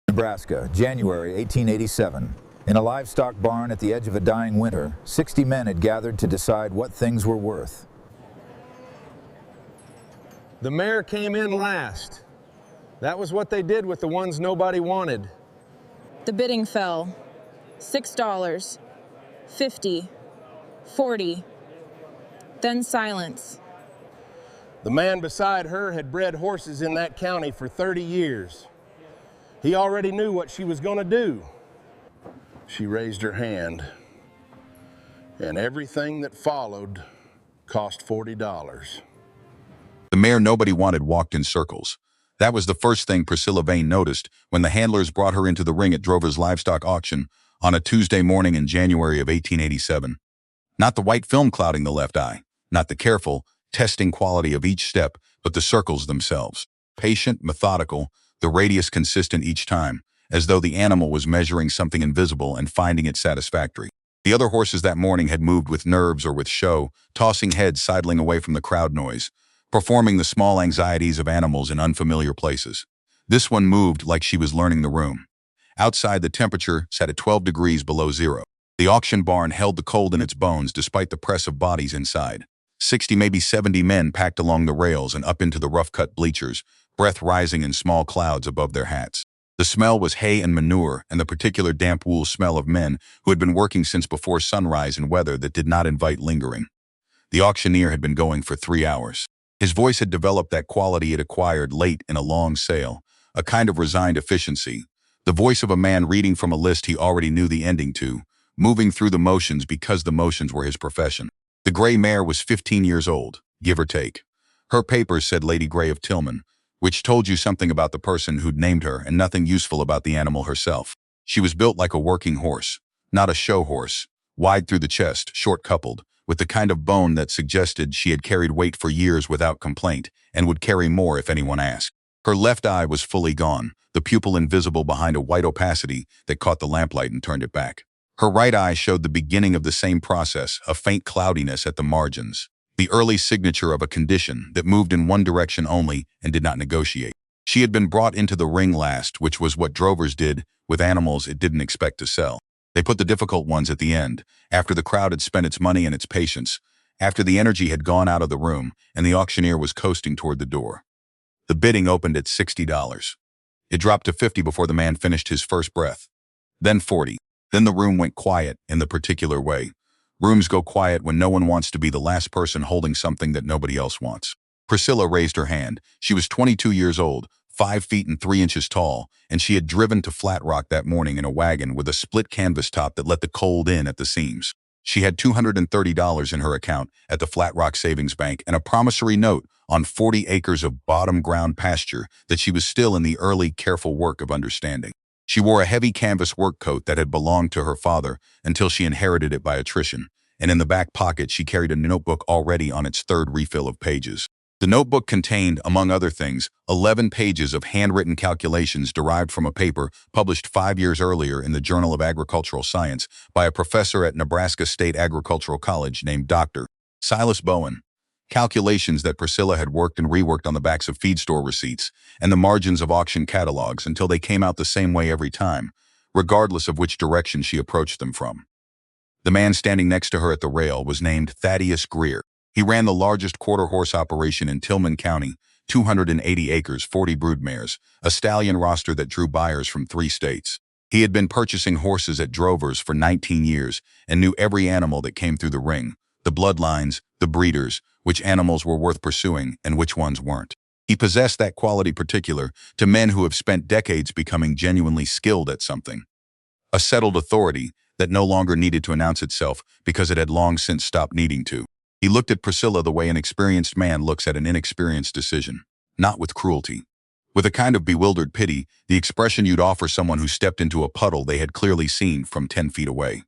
Nebraska, January 1887. In a livestock barn at the edge of a dying winter, 60 men had gathered to decide what things were worth. The mare came in last. That was what they did with the ones nobody wanted. The bidding fell. $6, $50, $40. Then silence. The man beside her had bred horses in that county for 30 years. He already knew what she was going to do. She raised her hand, and everything that followed cost $40. The mare nobody wanted walked in circles. That was the first thing Priscilla Vane noticed when the handlers brought her into the ring at Drover's livestock auction on a Tuesday morning in January of 1887. Not the white film clouding the left eye, not the careful, testing quality of each step, but the circles themselves. Patient, methodical, the radius consistent each time, as though the animal was measuring something invisible and finding it satisfactory. The other horses that morning had moved with nerves or with show, tossing heads sidling away from the crowd noise, performing the small anxieties of animals in unfamiliar places. This one moved like she was learning the room. Outside, the temperature sat at 12 degrees below zero. The auction barn held the cold in its bones despite the press of bodies inside. 60, maybe 70 men packed along the rails and up into the rough-cut bleachers, breath rising in small clouds above their hats. The smell was hay and manure and the particular damp wool smell of men who had been working since before sunrise in weather that did not invite lingering. The auctioneer had been going for 3 hours. His voice had developed that quality it acquired late in a long sale, a kind of resigned efficiency, the voice of a man reading from a list he already knew the ending to, moving through the motions because the motions were his profession. The gray mare was 15 years old, give or take. Her papers said Lady Grey of Tillman, which told you something about the person who'd named her and nothing useful about the animal herself. She was built like a working horse, not a show horse, wide through the chest, short-coupled, with the kind of bone that suggested she had carried weight for years without complaint and would carry more if anyone asked. Her left eye was fully gone, the pupil invisible behind a white opacity that caught the lamplight and turned it back. Her right eye showed the beginning of the same process, a faint cloudiness at the margins, the early signature of a condition that moved in one direction only and did not negotiate. She had been brought into the ring last, which was what drovers did with animals it didn't expect to sell. They put the difficult ones at the end, after the crowd had spent its money and its patience, after the energy had gone out of the room and the auctioneer was coasting toward the door. The bidding opened at $60. It dropped to $50 before the man finished his first breath. Then $40. Then the room went quiet in the particular way. Rooms go quiet when no one wants to be the last person holding something that nobody else wants. Priscilla raised her hand. She was 22 years old, 5 feet and 3 inches tall, and she had driven to Flat Rock that morning in a wagon with a split canvas top that let the cold in at the seams. She had $230 in her account at the Flat Rock Savings Bank and a promissory note on 40 acres of bottom ground pasture that she was still in the early, careful work of understanding. She wore a heavy canvas work coat that had belonged to her father until she inherited it by attrition, and in the back pocket she carried a notebook already on its third refill of pages. The notebook contained, among other things, 11 pages of handwritten calculations derived from a paper published 5 years earlier in the Journal of Agricultural Science by a professor at Nebraska State Agricultural College named Dr. Silas Bowen. Calculations that Priscilla had worked and reworked on the backs of feed store receipts and the margins of auction catalogs until they came out the same way every time, regardless of which direction she approached them from. The man standing next to her at the rail was named Thaddeus Greer. He ran the largest quarter-horse operation in Tillman County, 280 acres, 40 broodmares, a stallion roster that drew buyers from 3 states. He had been purchasing horses at drovers for 19 years and knew every animal that came through the ring, the bloodlines, the breeders, which animals were worth pursuing and which ones weren't. He possessed that quality particular to men who have spent decades becoming genuinely skilled at something. A settled authority that no longer needed to announce itself because it had long since stopped needing to. He looked at Priscilla the way an experienced man looks at an inexperienced decision, not with cruelty. With a kind of bewildered pity, the expression you'd offer someone who stepped into a puddle they had clearly seen from 10 feet away.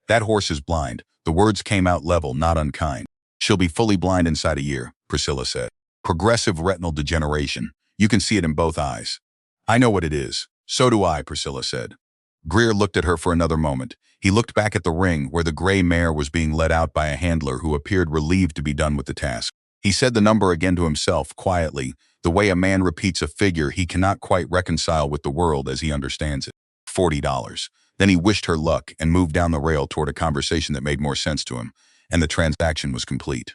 That horse is blind. The words came out level, not unkind. She'll be fully blind inside a year, Priscilla said. Progressive retinal degeneration. You can see it in both eyes. I know what it is. So do I, Priscilla said. Greer looked at her for another moment. He looked back at the ring where the gray mare was being led out by a handler who appeared relieved to be done with the task. He said the number again to himself, quietly, the way a man repeats a figure he cannot quite reconcile with the world as he understands it. $40. Then he wished her luck and moved down the rail toward a conversation that made more sense to him, and the transaction was complete.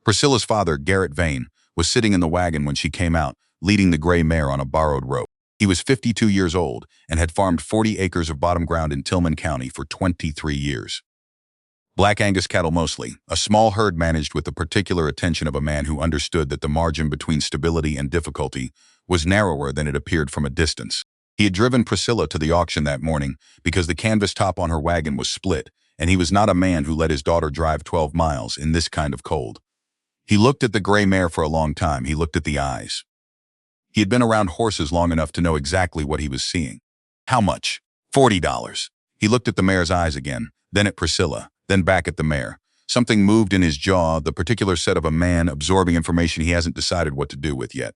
Priscilla's father, Garrett Vane, was sitting in the wagon when she came out, leading the gray mare on a borrowed rope. He was 52 years old and had farmed 40 acres of bottom ground in Tillman County for 23 years. Black Angus cattle mostly, a small herd managed with the particular attention of a man who understood that the margin between stability and difficulty was narrower than it appeared from a distance. He had driven Priscilla to the auction that morning because the canvas top on her wagon was split, and he was not a man who let his daughter drive 12 miles in this kind of cold. He looked at the gray mare for a long time. He looked at the eyes. He had been around horses long enough to know exactly what he was seeing. How much? $40. He looked at the mare's eyes again, then at Priscilla, then back at the mare. Something moved in his jaw, the particular set of a man absorbing information he hasn't decided what to do with yet.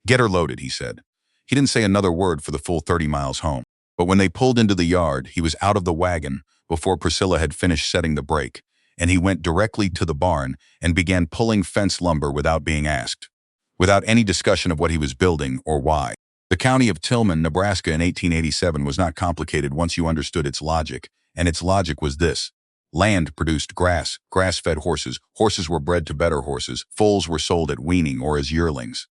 "Get her loaded," he said. He didn't say another word for the full 30 miles home. But when they pulled into the yard, he was out of the wagon before Priscilla had finished setting the brake, and he went directly to the barn and began pulling fence lumber without being asked, without any discussion of what he was building or why. The county of Tillman, Nebraska in 1887 was not complicated once you understood its logic, and its logic was this. Land produced grass, grass-fed horses, horses were bred to better horses, foals were sold at weaning or as yearlings.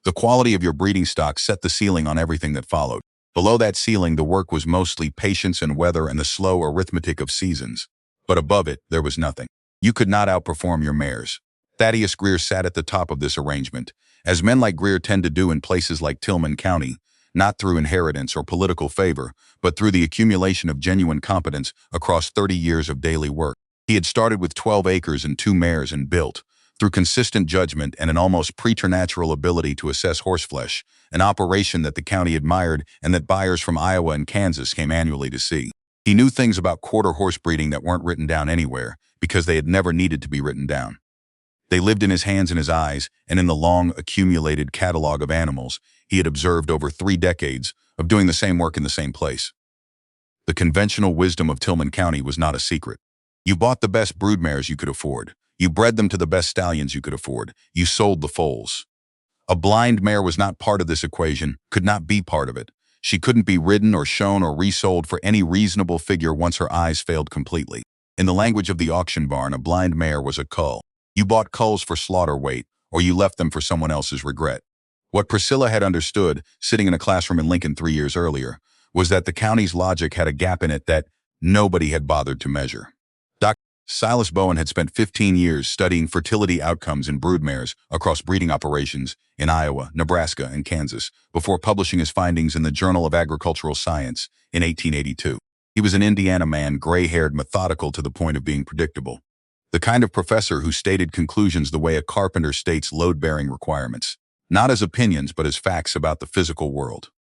The quality of your breeding stock set the ceiling on everything that followed. Below that ceiling, the work was mostly patience and weather and the slow arithmetic of seasons. But above it, there was nothing. You could not outperform your mares. Thaddeus Greer sat at the top of this arrangement, as men like Greer tend to do in places like Tillman County, not through inheritance or political favor, but through the accumulation of genuine competence across 30 years of daily work. He had started with 12 acres and 2 mares and built, through consistent judgment and an almost preternatural ability to assess horseflesh, an operation that the county admired and that buyers from Iowa and Kansas came annually to see. He knew things about quarter horse breeding that weren't written down anywhere because they had never needed to be written down. They lived in his hands and his eyes and in the long accumulated catalog of animals he had observed over 3 decades of doing the same work in the same place. The conventional wisdom of Tillman County was not a secret. You bought the best broodmares you could afford. You bred them to the best stallions you could afford. You sold the foals. A blind mare was not part of this equation, could not be part of it. She couldn't be ridden or shown or resold for any reasonable figure once her eyes failed completely. In the language of the auction barn, a blind mare was a cull. You bought culls for slaughter weight, or you left them for someone else's regret. What Priscilla had understood, sitting in a classroom in Lincoln 3 years earlier, was that the county's logic had a gap in it that nobody had bothered to measure. Dr. Silas Bowen had spent 15 years studying fertility outcomes in broodmares across breeding operations in Iowa, Nebraska, and Kansas before publishing his findings in the Journal of Agricultural Science in 1882. He was an Indiana man, gray-haired, methodical to the point of being predictable. The kind of professor who stated conclusions the way a carpenter states load-bearing requirements, not as opinions but as facts about the physical world.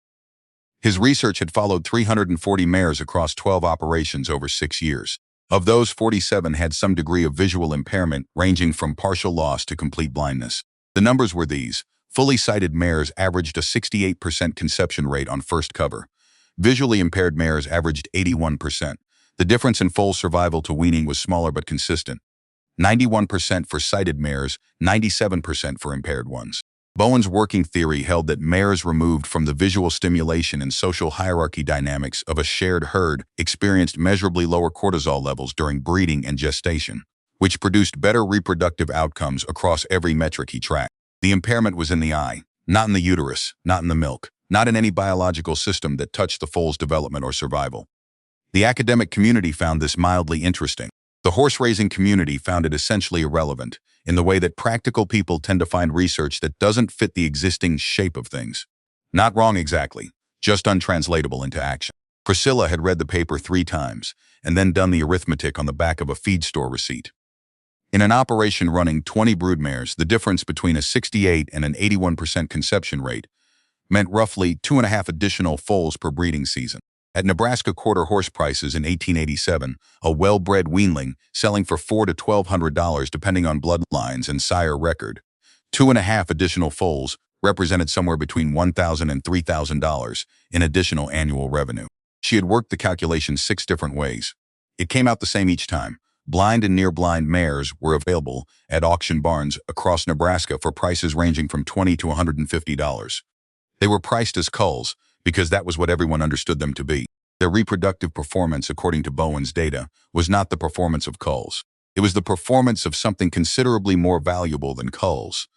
His research had followed 340 mares across 12 operations over 6 years. Of those, 47 had some degree of visual impairment ranging from partial loss to complete blindness. The numbers were these. Fully sighted mares averaged a 68% conception rate on first cover. Visually impaired mares averaged 81%. The difference in foal survival to weaning was smaller but consistent. 91% for sighted mares, 97% for impaired ones. Bowen's working theory held that mares removed from the visual stimulation and social hierarchy dynamics of a shared herd experienced measurably lower cortisol levels during breeding and gestation, which produced better reproductive outcomes across every metric he tracked. The impairment was in the eye, not in the uterus, not in the milk, not in any biological system that touched the foal's development or survival. The academic community found this mildly interesting. The horse-raising community found it essentially irrelevant, in the way that practical people tend to find research that doesn't fit the existing shape of things. Not wrong exactly, just untranslatable into action. Priscilla had read the paper 3 times, and then done the arithmetic on the back of a feed store receipt. In an operation running 20 broodmares, the difference between a 68 and an 81% conception rate meant roughly 2.5 additional foals per breeding season. At Nebraska quarter horse prices in 1887, a well-bred weanling selling for $400 to $1,200 depending on bloodlines and sire record. 2.5 additional foals represented somewhere between $1,000 and $3,000 in additional annual revenue. She had worked the calculation 6 different ways. It came out the same each time. Blind and near blind mares were available at auction barns across Nebraska for prices ranging from $20 to $150. They were priced as culls because that was what everyone understood them to be. Their reproductive performance, according to Bowen's data, was not the performance of culls. It was the performance of something considerably more valuable than culls.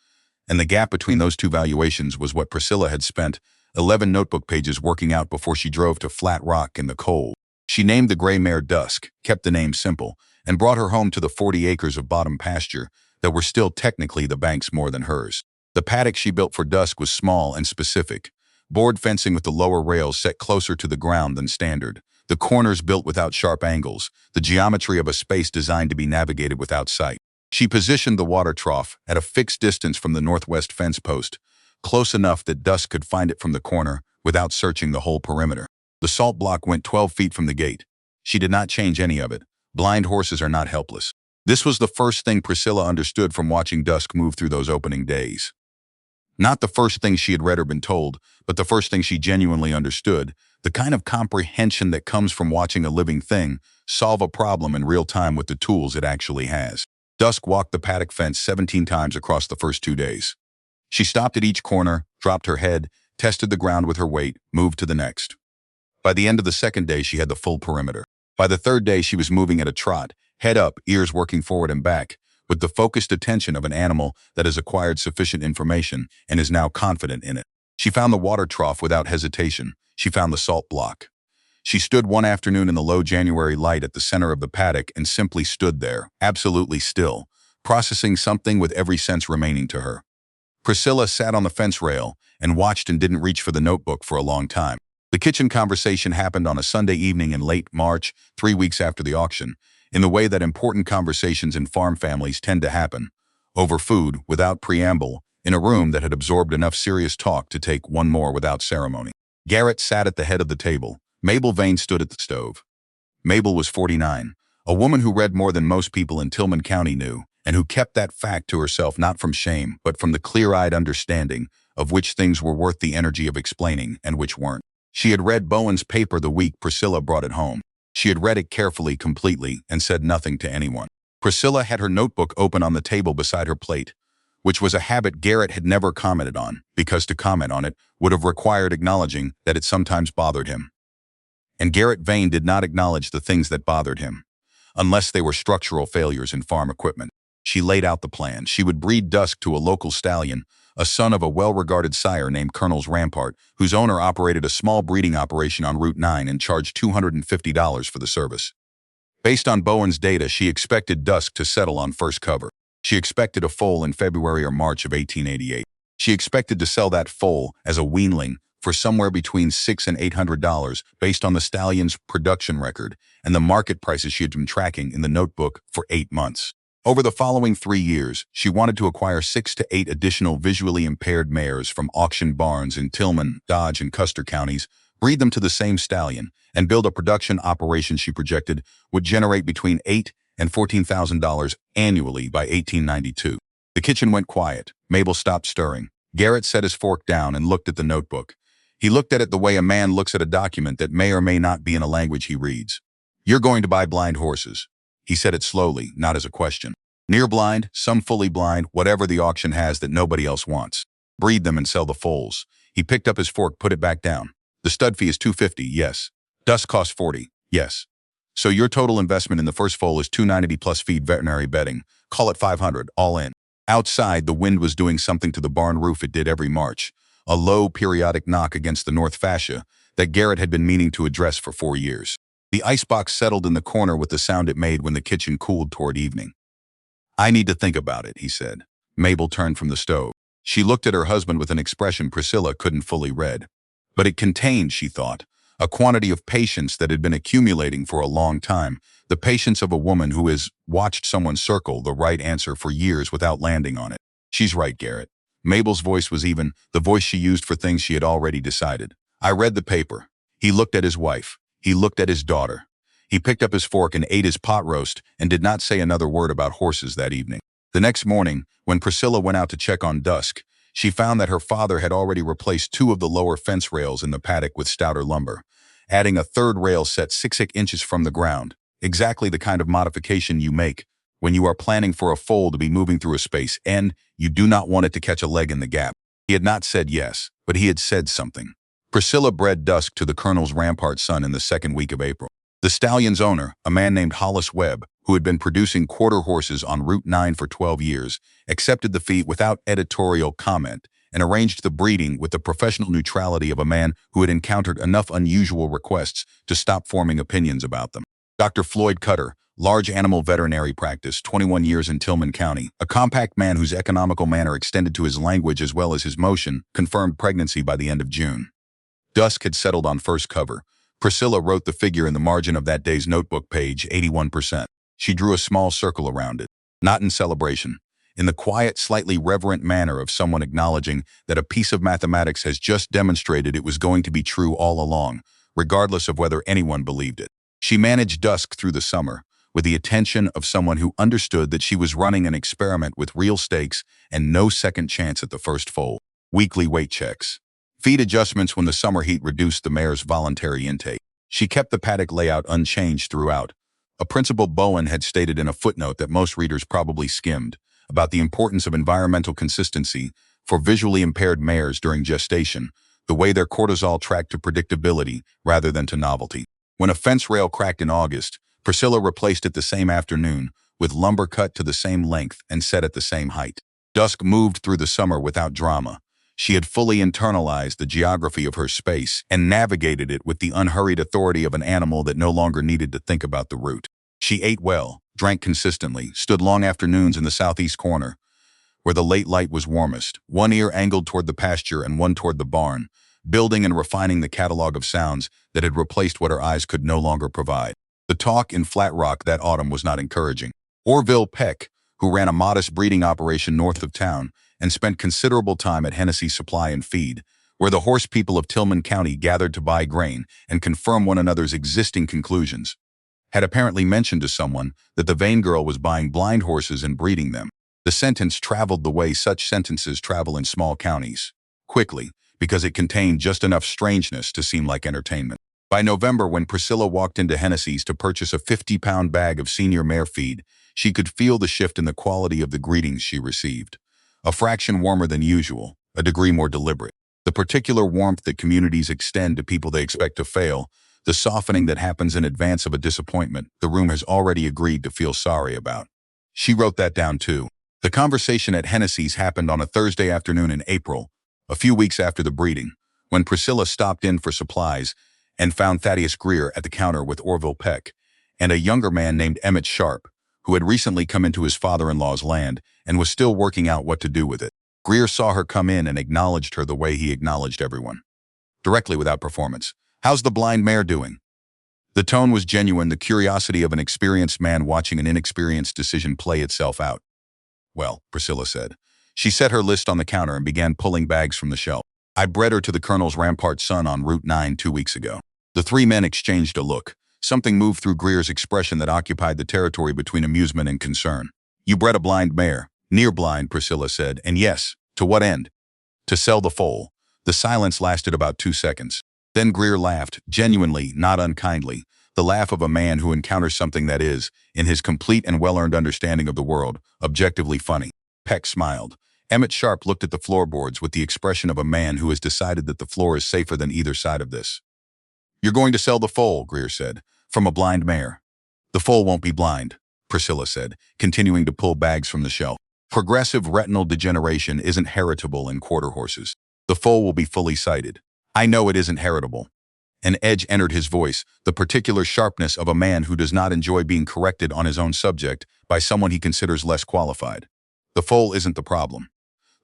And the gap between those two valuations was what Priscilla had spent 11 notebook pages working out before she drove to Flat Rock in the cold. She named the gray mare Dusk, kept the name simple, and brought her home to the 40 acres of bottom pasture that were still technically the bank's more than hers. The paddock she built for Dusk was small and specific. Board fencing with the lower rails set closer to the ground than standard. The corners built without sharp angles, the geometry of a space designed to be navigated without sight. She positioned the water trough at a fixed distance from the northwest fence post, close enough that Dusk could find it from the corner without searching the whole perimeter. The salt block went 12 feet from the gate. She did not change any of it. Blind horses are not helpless. This was the first thing Priscilla understood from watching Dusk move through those opening days. Not the first thing she had read or been told, but the first thing she genuinely understood, the kind of comprehension that comes from watching a living thing solve a problem in real time with the tools it actually has. Dusk walked the paddock fence 17 times across the first 2 days. She stopped at each corner, dropped her head, tested the ground with her weight, moved to the next. By the end of the second day, she had the full perimeter. By the third day, she was moving at a trot, head up, ears working forward and back, with the focused attention of an animal that has acquired sufficient information and is now confident in it. She found the water trough without hesitation. She found the salt block. She stood one afternoon in the low January light at the center of the paddock and simply stood there, absolutely still, processing something with every sense remaining to her. Priscilla sat on the fence rail and watched and didn't reach for the notebook for a long time. The kitchen conversation happened on a Sunday evening in late March, 3 weeks after the auction, in the way that important conversations in farm families tend to happen, over food, without preamble, in a room that had absorbed enough serious talk to take one more without ceremony. Garrett sat at the head of the table. Mabel Vane stood at the stove. Mabel was 49, a woman who read more than most people in Tillman County knew, and who kept that fact to herself not from shame, but from the clear-eyed understanding of which things were worth the energy of explaining and which weren't. She had read Bowen's paper the week Priscilla brought it home. She had read it carefully, completely, and said nothing to anyone. Priscilla had her notebook open on the table beside her plate, which was a habit Garrett had never commented on, because to comment on it would have required acknowledging that it sometimes bothered him. And Garrett Vane did not acknowledge the things that bothered him, unless they were structural failures in farm equipment. She laid out the plan. She would breed Dusk to a local stallion, a son of a well-regarded sire named Colonel's Rampart, whose owner operated a small breeding operation on Route 9 and charged $250 for the service. Based on Bowen's data, she expected Dusk to settle on first cover. She expected a foal in February or March of 1888. She expected to sell that foal as a weanling for somewhere between $600 and $800 based on the stallion's production record and the market prices she had been tracking in the notebook for 8 months. Over the following 3 years, she wanted to acquire 6 to 8 additional visually impaired mares from auction barns in Tillman, Dodge, and Custer counties, breed them to the same stallion, and build a production operation she projected would generate between $8,000 and $14,000 annually by 1892. The kitchen went quiet. Mabel stopped stirring. Garrett set his fork down and looked at the notebook. He looked at it the way a man looks at a document that may or may not be in a language he reads. "You're going to buy blind horses." He said it slowly, not as a question. "Near blind, some fully blind, whatever the auction has that nobody else wants. Breed them and sell the foals." He picked up his fork, put it back down. "The stud fee is $250, yes. Dusk costs $40, yes. So your total investment in the first foal is $290 plus feed veterinary bedding. Call it $500, all in." Outside, the wind was doing something to the barn roof it did every March, a low, periodic knock against the north fascia that Garrett had been meaning to address for 4 years. The icebox settled in the corner with the sound it made when the kitchen cooled toward evening. "I need to think about it," he said. Mabel turned from the stove. She looked at her husband with an expression Priscilla couldn't fully read. But it contained, she thought, a quantity of patience that had been accumulating for a long time, the patience of a woman who has watched someone circle the right answer for years without landing on it. "She's right, Garrett." Mabel's voice was even, the voice she used for things she had already decided. "I read the paper." He looked at his wife. He looked at his daughter. He picked up his fork and ate his pot roast and did not say another word about horses that evening. The next morning, when Priscilla went out to check on Dusk, she found that her father had already replaced 2 of the lower fence rails in the paddock with stouter lumber, adding a third rail set 6 inches from the ground. Exactly the kind of modification you make when you are planning for a foal to be moving through a space and you do not want it to catch a leg in the gap. He had not said yes, but he had said something. Priscilla bred Dusk to the Colonel's Rampart son in the second week of April. The stallion's owner, a man named Hollis Webb, who had been producing quarter horses on Route 9 for 12 years, accepted the feat without editorial comment and arranged the breeding with the professional neutrality of a man who had encountered enough unusual requests to stop forming opinions about them. Dr. Floyd Cutter, large animal veterinary practice, 21 years in Tillman County, a compact man whose economical manner extended to his language as well as his motion, confirmed pregnancy by the end of June. Dusk had settled on first cover. Priscilla wrote the figure in the margin of that day's notebook page, 81%. She drew a small circle around it. Not in celebration. In the quiet, slightly reverent manner of someone acknowledging that a piece of mathematics has just demonstrated it was going to be true all along, regardless of whether anyone believed it. She managed Dusk through the summer, with the attention of someone who understood that she was running an experiment with real stakes and no second chance at the first foal. Weekly weight checks. Feed adjustments when the summer heat reduced the mare's voluntary intake. She kept the paddock layout unchanged throughout. A Principal Bowen had stated in a footnote that most readers probably skimmed about the importance of environmental consistency for visually impaired mares during gestation, the way their cortisol tracked to predictability rather than to novelty. When a fence rail cracked in August, Priscilla replaced it the same afternoon, with lumber cut to the same length and set at the same height. Dusk moved through the summer without drama. She had fully internalized the geography of her space and navigated it with the unhurried authority of an animal that no longer needed to think about the route. She ate well, drank consistently, stood long afternoons in the southeast corner, where the late light was warmest, one ear angled toward the pasture and one toward the barn, building and refining the catalog of sounds that had replaced what her eyes could no longer provide. The talk in Flat Rock that autumn was not encouraging. Orville Peck, who ran a modest breeding operation north of town and spent considerable time at Hennessy's Supply and Feed, where the horse people of Tillman County gathered to buy grain and confirm one another's existing conclusions, had apparently mentioned to someone that the vain girl was buying blind horses and breeding them. The sentence traveled the way such sentences travel in small counties, quickly, because it contained just enough strangeness to seem like entertainment. By November, when Priscilla walked into Hennessy's to purchase a 50-pound bag of senior mare feed, she could feel the shift in the quality of the greetings she received. A fraction warmer than usual, a degree more deliberate. The particular warmth that communities extend to people they expect to fail, the softening that happens in advance of a disappointment the room has already agreed to feel sorry about. She wrote that down too. The conversation at Hennessy's happened on a Thursday afternoon in April, a few weeks after the breeding, when Priscilla stopped in for supplies and found Thaddeus Greer at the counter with Orville Peck and a younger man named Emmett Sharp, who had recently come into his father-in-law's land and was still working out what to do with it. Greer saw her come in and acknowledged her the way he acknowledged everyone. Directly, without performance. "How's the blind mare doing?" The tone was genuine, the curiosity of an experienced man watching an inexperienced decision play itself out. "Well," Priscilla said. She set her list on the counter and began pulling bags from the shelf. "I bred her to the Colonel's Rampart son on Route 9 2 weeks ago." The three men exchanged a look. Something moved through Greer's expression that occupied the territory between amusement and concern. "You bred a blind mare." "Near blind," Priscilla said. "And yes, to what end?" "To sell the foal." The silence lasted about 2 seconds. Then Greer laughed, genuinely, not unkindly, the laugh of a man who encounters something that is, in his complete and well-earned understanding of the world, objectively funny. Peck smiled. Emmett Sharp looked at the floorboards with the expression of a man who has decided that the floor is safer than either side of this. "You're going to sell the foal," Greer said, "from a blind mare." "The foal won't be blind," Priscilla said, continuing to pull bags from the shelf. "Progressive retinal degeneration isn't heritable in quarter horses. The foal will be fully sighted." "I know it isn't heritable." An edge entered his voice, the particular sharpness of a man who does not enjoy being corrected on his own subject by someone he considers less qualified. "The foal isn't the problem.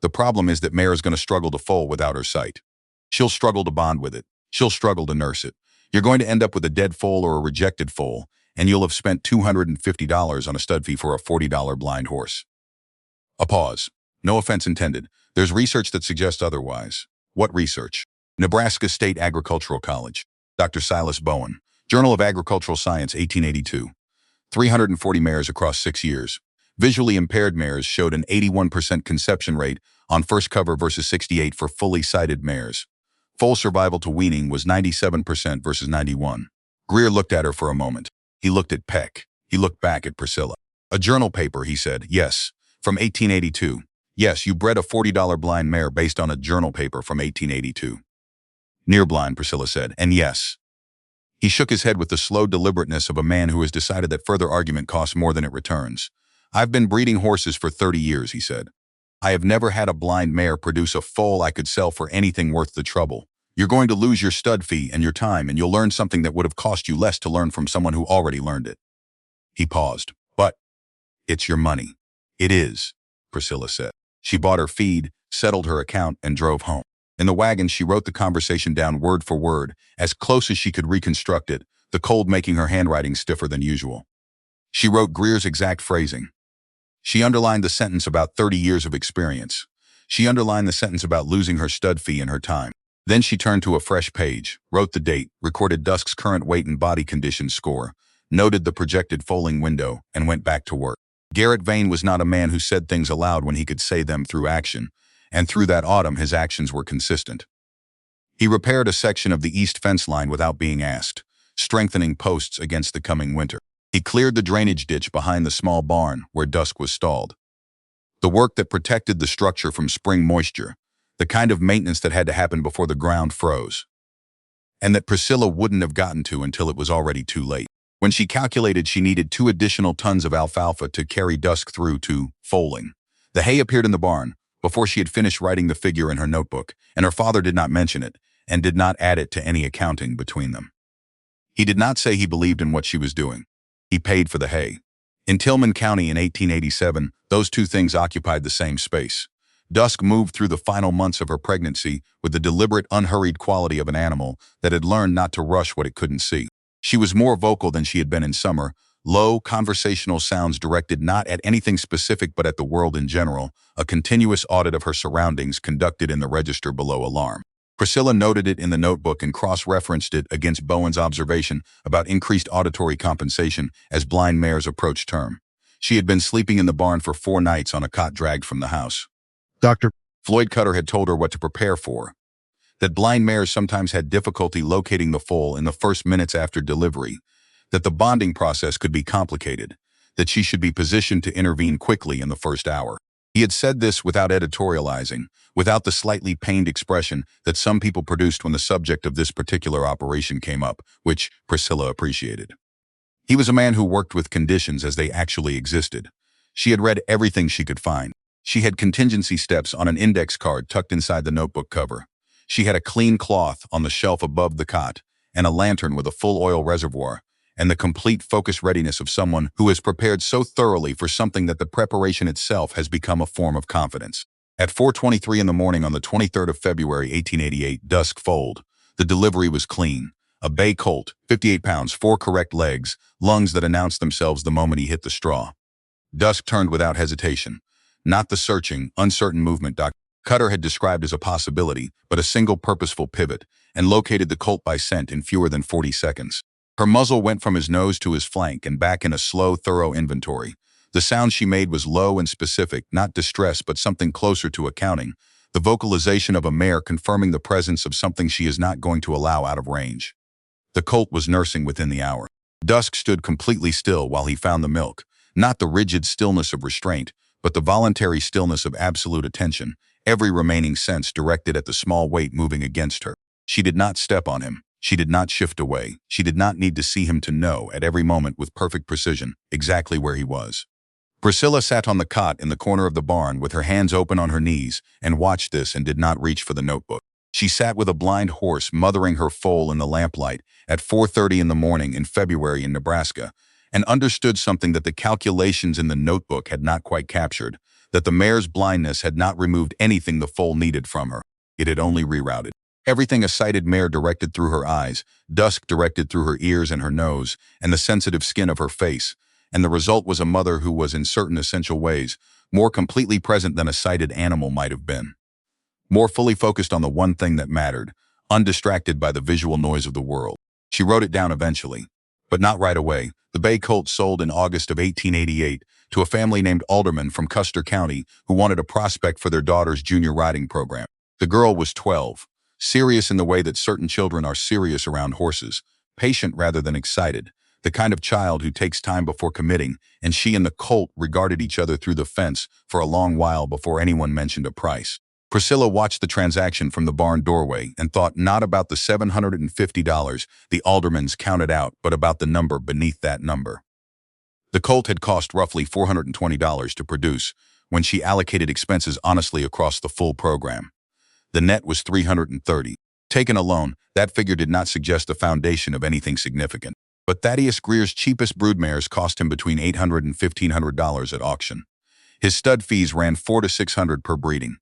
The problem is that mare is going to struggle to foal without her sight. She'll struggle to bond with it. She'll struggle to nurse it. You're going to end up with a dead foal or a rejected foal, and you'll have spent $250 on a stud fee for a $40 blind horse." A pause. No offense intended. There's research that suggests otherwise. What research? Nebraska State Agricultural College. Dr. Silas Bowen. Journal of Agricultural Science, 1882. 340 mares across 6 years. Visually impaired mares showed an 81% conception rate on first cover versus 68 for fully sighted mares. Foal survival to weaning was 97% versus 91. Greer looked at her for a moment. He looked at Peck. He looked back at Priscilla. A journal paper, he said. Yes, from 1882. Yes, you bred a $40 blind mare based on a journal paper from 1882. Near blind, Priscilla said, and yes. He shook his head with the slow deliberateness of a man who has decided that further argument costs more than it returns. I've been breeding horses for 30 years, he said. I have never had a blind mare produce a foal I could sell for anything worth the trouble. You're going to lose your stud fee and your time, and you'll learn something that would have cost you less to learn from someone who already learned it. He paused. But it's your money. It is, Priscilla said. She bought her feed, settled her account, and drove home. In the wagon, she wrote the conversation down word for word, as close as she could reconstruct it, the cold making her handwriting stiffer than usual. She wrote Greer's exact phrasing. She underlined the sentence about 30 years of experience. She underlined the sentence about losing her stud fee and her time. Then she turned to a fresh page, wrote the date, recorded Dusk's current weight and body condition score, noted the projected foaling window, and went back to work. Garrett Vane was not a man who said things aloud when he could say them through action, and through that autumn his actions were consistent. He repaired a section of the east fence line without being asked, strengthening posts against the coming winter. He cleared the drainage ditch behind the small barn where Dusk was stalled. The work that protected the structure from spring moisture, the kind of maintenance that had to happen before the ground froze, and that Priscilla wouldn't have gotten to until it was already too late. When she calculated she needed 2 additional tons of alfalfa to carry Dusk through to foaling. The hay appeared in the barn before she had finished writing the figure in her notebook, and her father did not mention it and did not add it to any accounting between them. He did not say he believed in what she was doing. He paid for the hay. In Tillman County in 1887, those two things occupied the same space. Dusk moved through the final months of her pregnancy with the deliberate, unhurried quality of an animal that had learned not to rush what it couldn't see. She was more vocal than she had been in summer, low, conversational sounds directed not at anything specific but at the world in general, a continuous audit of her surroundings conducted in the register below alarm. Priscilla noted it in the notebook and cross-referenced it against Bowen's observation about increased auditory compensation as blind mares approached term. She had been sleeping in the barn for 4 nights on a cot dragged from the house. Dr. Floyd Cutter had told her what to prepare for, that blind mares sometimes had difficulty locating the foal in the first minutes after delivery, that the bonding process could be complicated, that she should be positioned to intervene quickly in the first hour. He had said this without editorializing, without the slightly pained expression that some people produced when the subject of this particular operation came up, which Priscilla appreciated. He was a man who worked with conditions as they actually existed. She had read everything she could find. She had contingency steps on an index card tucked inside the notebook cover. She had a clean cloth on the shelf above the cot, and a lantern with a full oil reservoir, and the complete focus readiness of someone who has prepared so thoroughly for something that the preparation itself has become a form of confidence. At 4:23 in the morning on the 23rd of February, 1888, Dusk foaled. The delivery was clean. A bay colt, 58 pounds, 4 correct legs, lungs that announced themselves the moment he hit the straw. Dusk turned without hesitation. Not the searching, uncertain movement Dr. Cutter had described as a possibility, but a single purposeful pivot, and located the colt by scent in fewer than 40 seconds. Her muzzle went from his nose to his flank and back in a slow, thorough inventory. The sound she made was low and specific, not distress but something closer to accounting, the vocalization of a mare confirming the presence of something she is not going to allow out of range. The colt was nursing within the hour. Dusk stood completely still while he found the milk, not the rigid stillness of restraint, but the voluntary stillness of absolute attention, every remaining sense directed at the small weight moving against her. She did not step on him. She did not shift away. She did not need to see him to know, at every moment with perfect precision, exactly where he was. Priscilla sat on the cot in the corner of the barn with her hands open on her knees and watched this and did not reach for the notebook. She sat with a blind horse mothering her foal in the lamplight at 4:30 in the morning in February in Nebraska, and understood something that the calculations in the notebook had not quite captured, that the mare's blindness had not removed anything the foal needed from her. It had only rerouted. Everything a sighted mare directed through her eyes, Dusk directed through her ears and her nose, and the sensitive skin of her face, and the result was a mother who was in certain essential ways more completely present than a sighted animal might have been. More fully focused on the one thing that mattered, undistracted by the visual noise of the world. She wrote it down eventually, but not right away. The bay colt sold in August of 1888 to a family named Alderman from Custer County who wanted a prospect for their daughter's junior riding program. The girl was 12, serious in the way that certain children are serious around horses, patient rather than excited. the kind of child who takes time before committing, and she and the colt regarded each other through the fence for a long while before anyone mentioned a price. Priscilla watched the transaction from the barn doorway and thought not about the $750 the aldermans counted out, but about the number beneath that number. The colt had cost roughly $420 to produce when she allocated expenses honestly across the full program. The net was $330. Taken alone, that figure did not suggest the foundation of anything significant. But Thaddeus Greer's cheapest broodmares cost him between $800 and $1,500 at auction. His stud fees ran $400 to $600 per breeding.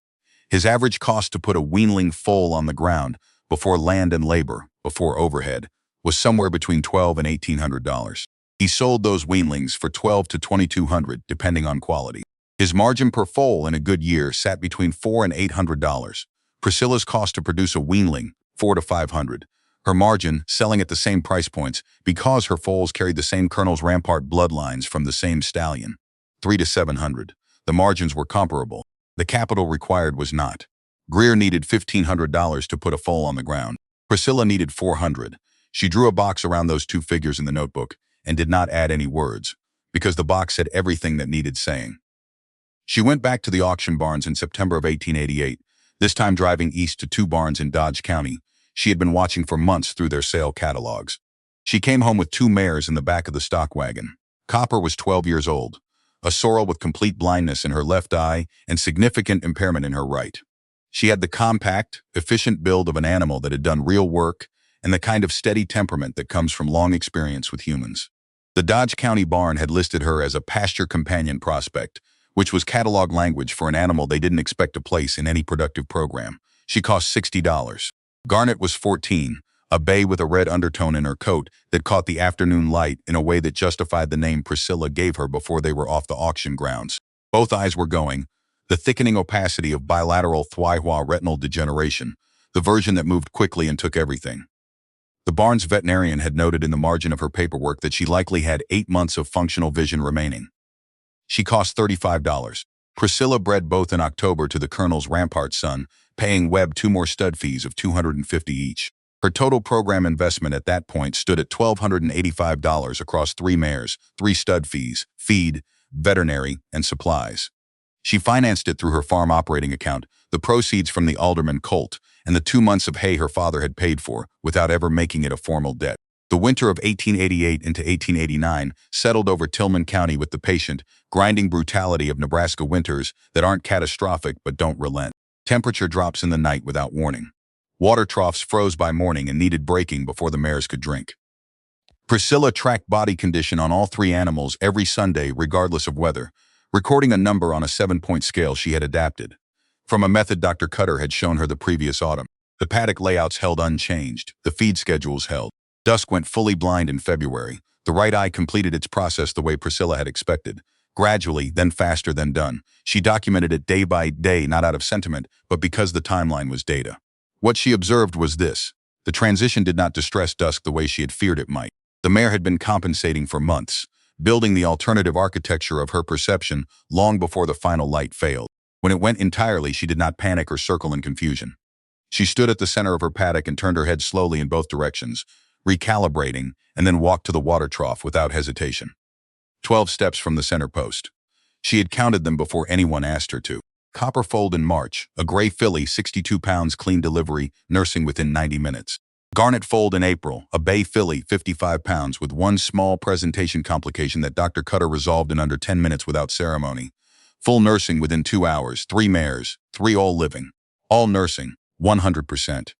His average cost to put a weanling foal on the ground, before land and labor, before overhead, was somewhere between $1,200 and $1,800. He sold those weanlings for $1,200 to $2,200, depending on quality. His margin per foal in a good year sat between $400 and $800. Priscilla's cost to produce a weanling, $400 to $500. Her margin, selling at the same price points, because her foals carried the same Colonel's Rampart bloodlines from the same stallion, $300 to $700. The margins were comparable. The capital required was not. Greer needed $1,500 to put a foal on the ground. Priscilla needed $400. She drew a box around those two figures in the notebook and did not add any words, because the box said everything that needed saying. She went back to the auction barns in September of 1888, this time driving east to two barns in Dodge County she had been watching for months through their sale catalogs. She came home with two mares in the back of the stock wagon. Copper was 12 years old, a sorrel with complete blindness in her left eye and significant impairment in her right. She had the compact, efficient build of an animal that had done real work and the kind of steady temperament that comes from long experience with humans. The Dodge County barn had listed her as a pasture companion prospect, which was catalog language for an animal they didn't expect to place in any productive program. She cost $60. Garnet was 14, a bay with a red undertone in her coat that caught the afternoon light in a way that justified the name Priscilla gave her before they were off the auction grounds. Both eyes were going, the thickening opacity of bilateral Thwaiwa retinal degeneration, the version that moved quickly and took everything. The barn's veterinarian had noted in the margin of her paperwork that she likely had 8 months of functional vision remaining. She cost $35. Priscilla bred both in October to the Colonel's Rampart son, paying Webb 2 more stud fees of $250 each. Her total program investment at that point stood at $1,285 across 3 mares, 3 stud fees, feed, veterinary, and supplies. She financed it through her farm operating account, the proceeds from the alderman colt, and the 2 months of hay her father had paid for, without ever making it a formal debt. The winter of 1888 into 1889 settled over Tillman County with the patient, grinding brutality of Nebraska winters that aren't catastrophic but don't relent. Temperature drops in the night without warning. Water troughs froze by morning and needed breaking before the mares could drink. Priscilla tracked body condition on all 3 animals every Sunday regardless of weather, recording a number on a 7-point scale she had adapted from a method Dr. Cutter had shown her the previous autumn. The paddock layouts held unchanged. The feed schedules held. Dusk went fully blind in February. The right eye completed its process the way Priscilla had expected. Gradually, then faster than done. She documented it day by day, not out of sentiment, but because the timeline was data. What she observed was this. The transition did not distress Dusk the way she had feared it might. The mare had been compensating for months, building the alternative architecture of her perception long before the final light failed. When it went entirely, she did not panic or circle in confusion. She stood at the center of her paddock and turned her head slowly in both directions, recalibrating, and then walked to the water trough without hesitation. 12 steps from the center post. She had counted them before anyone asked her to. Copper foaled in March, a gray filly, 62 pounds, clean delivery, nursing within 90 minutes. Garnet foaled in April, a bay filly, 55 pounds, with one small presentation complication that Dr. Cutter resolved in under 10 minutes without ceremony. Full nursing within 2 hours, 3 mares, 3 all living. All nursing, 100%.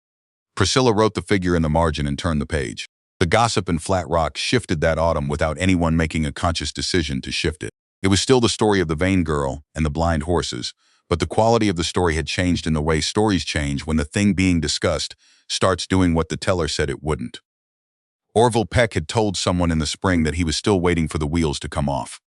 Priscilla wrote the figure in the margin and turned the page. The gossip in Flat Rock shifted that autumn without anyone making a conscious decision to shift it. It was still the story of the vain girl and the blind horses, but the quality of the story had changed in the way stories change when the thing being discussed starts doing what the teller said it wouldn't. Orville Peck had told someone in the spring that he was still waiting for the wheels to come off.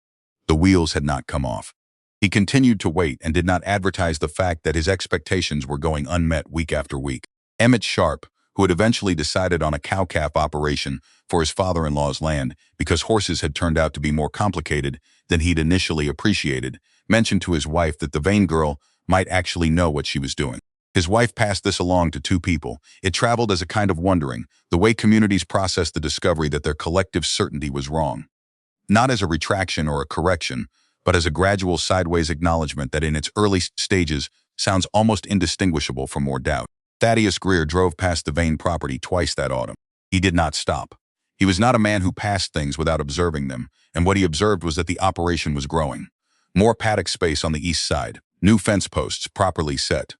The wheels had not come off. He continued to wait and did not advertise the fact that his expectations were going unmet week after week. Emmett Sharp, who had eventually decided on a cow-calf operation for his father-in-law's land because horses had turned out to be more complicated than he'd initially appreciated, mentioned to his wife that the vain girl might actually know what she was doing. His wife passed this along to two people. It traveled as a kind of wondering, the way communities process the discovery that their collective certainty was wrong. Not as a retraction or a correction, but as a gradual sideways acknowledgement that in its early stages sounds almost indistinguishable from more doubt. Thaddeus Greer drove past the Vane property twice that autumn. He did not stop. He was not a man who passed things without observing them, and what he observed was that the operation was growing. More paddock space on the east side, new fence posts properly set.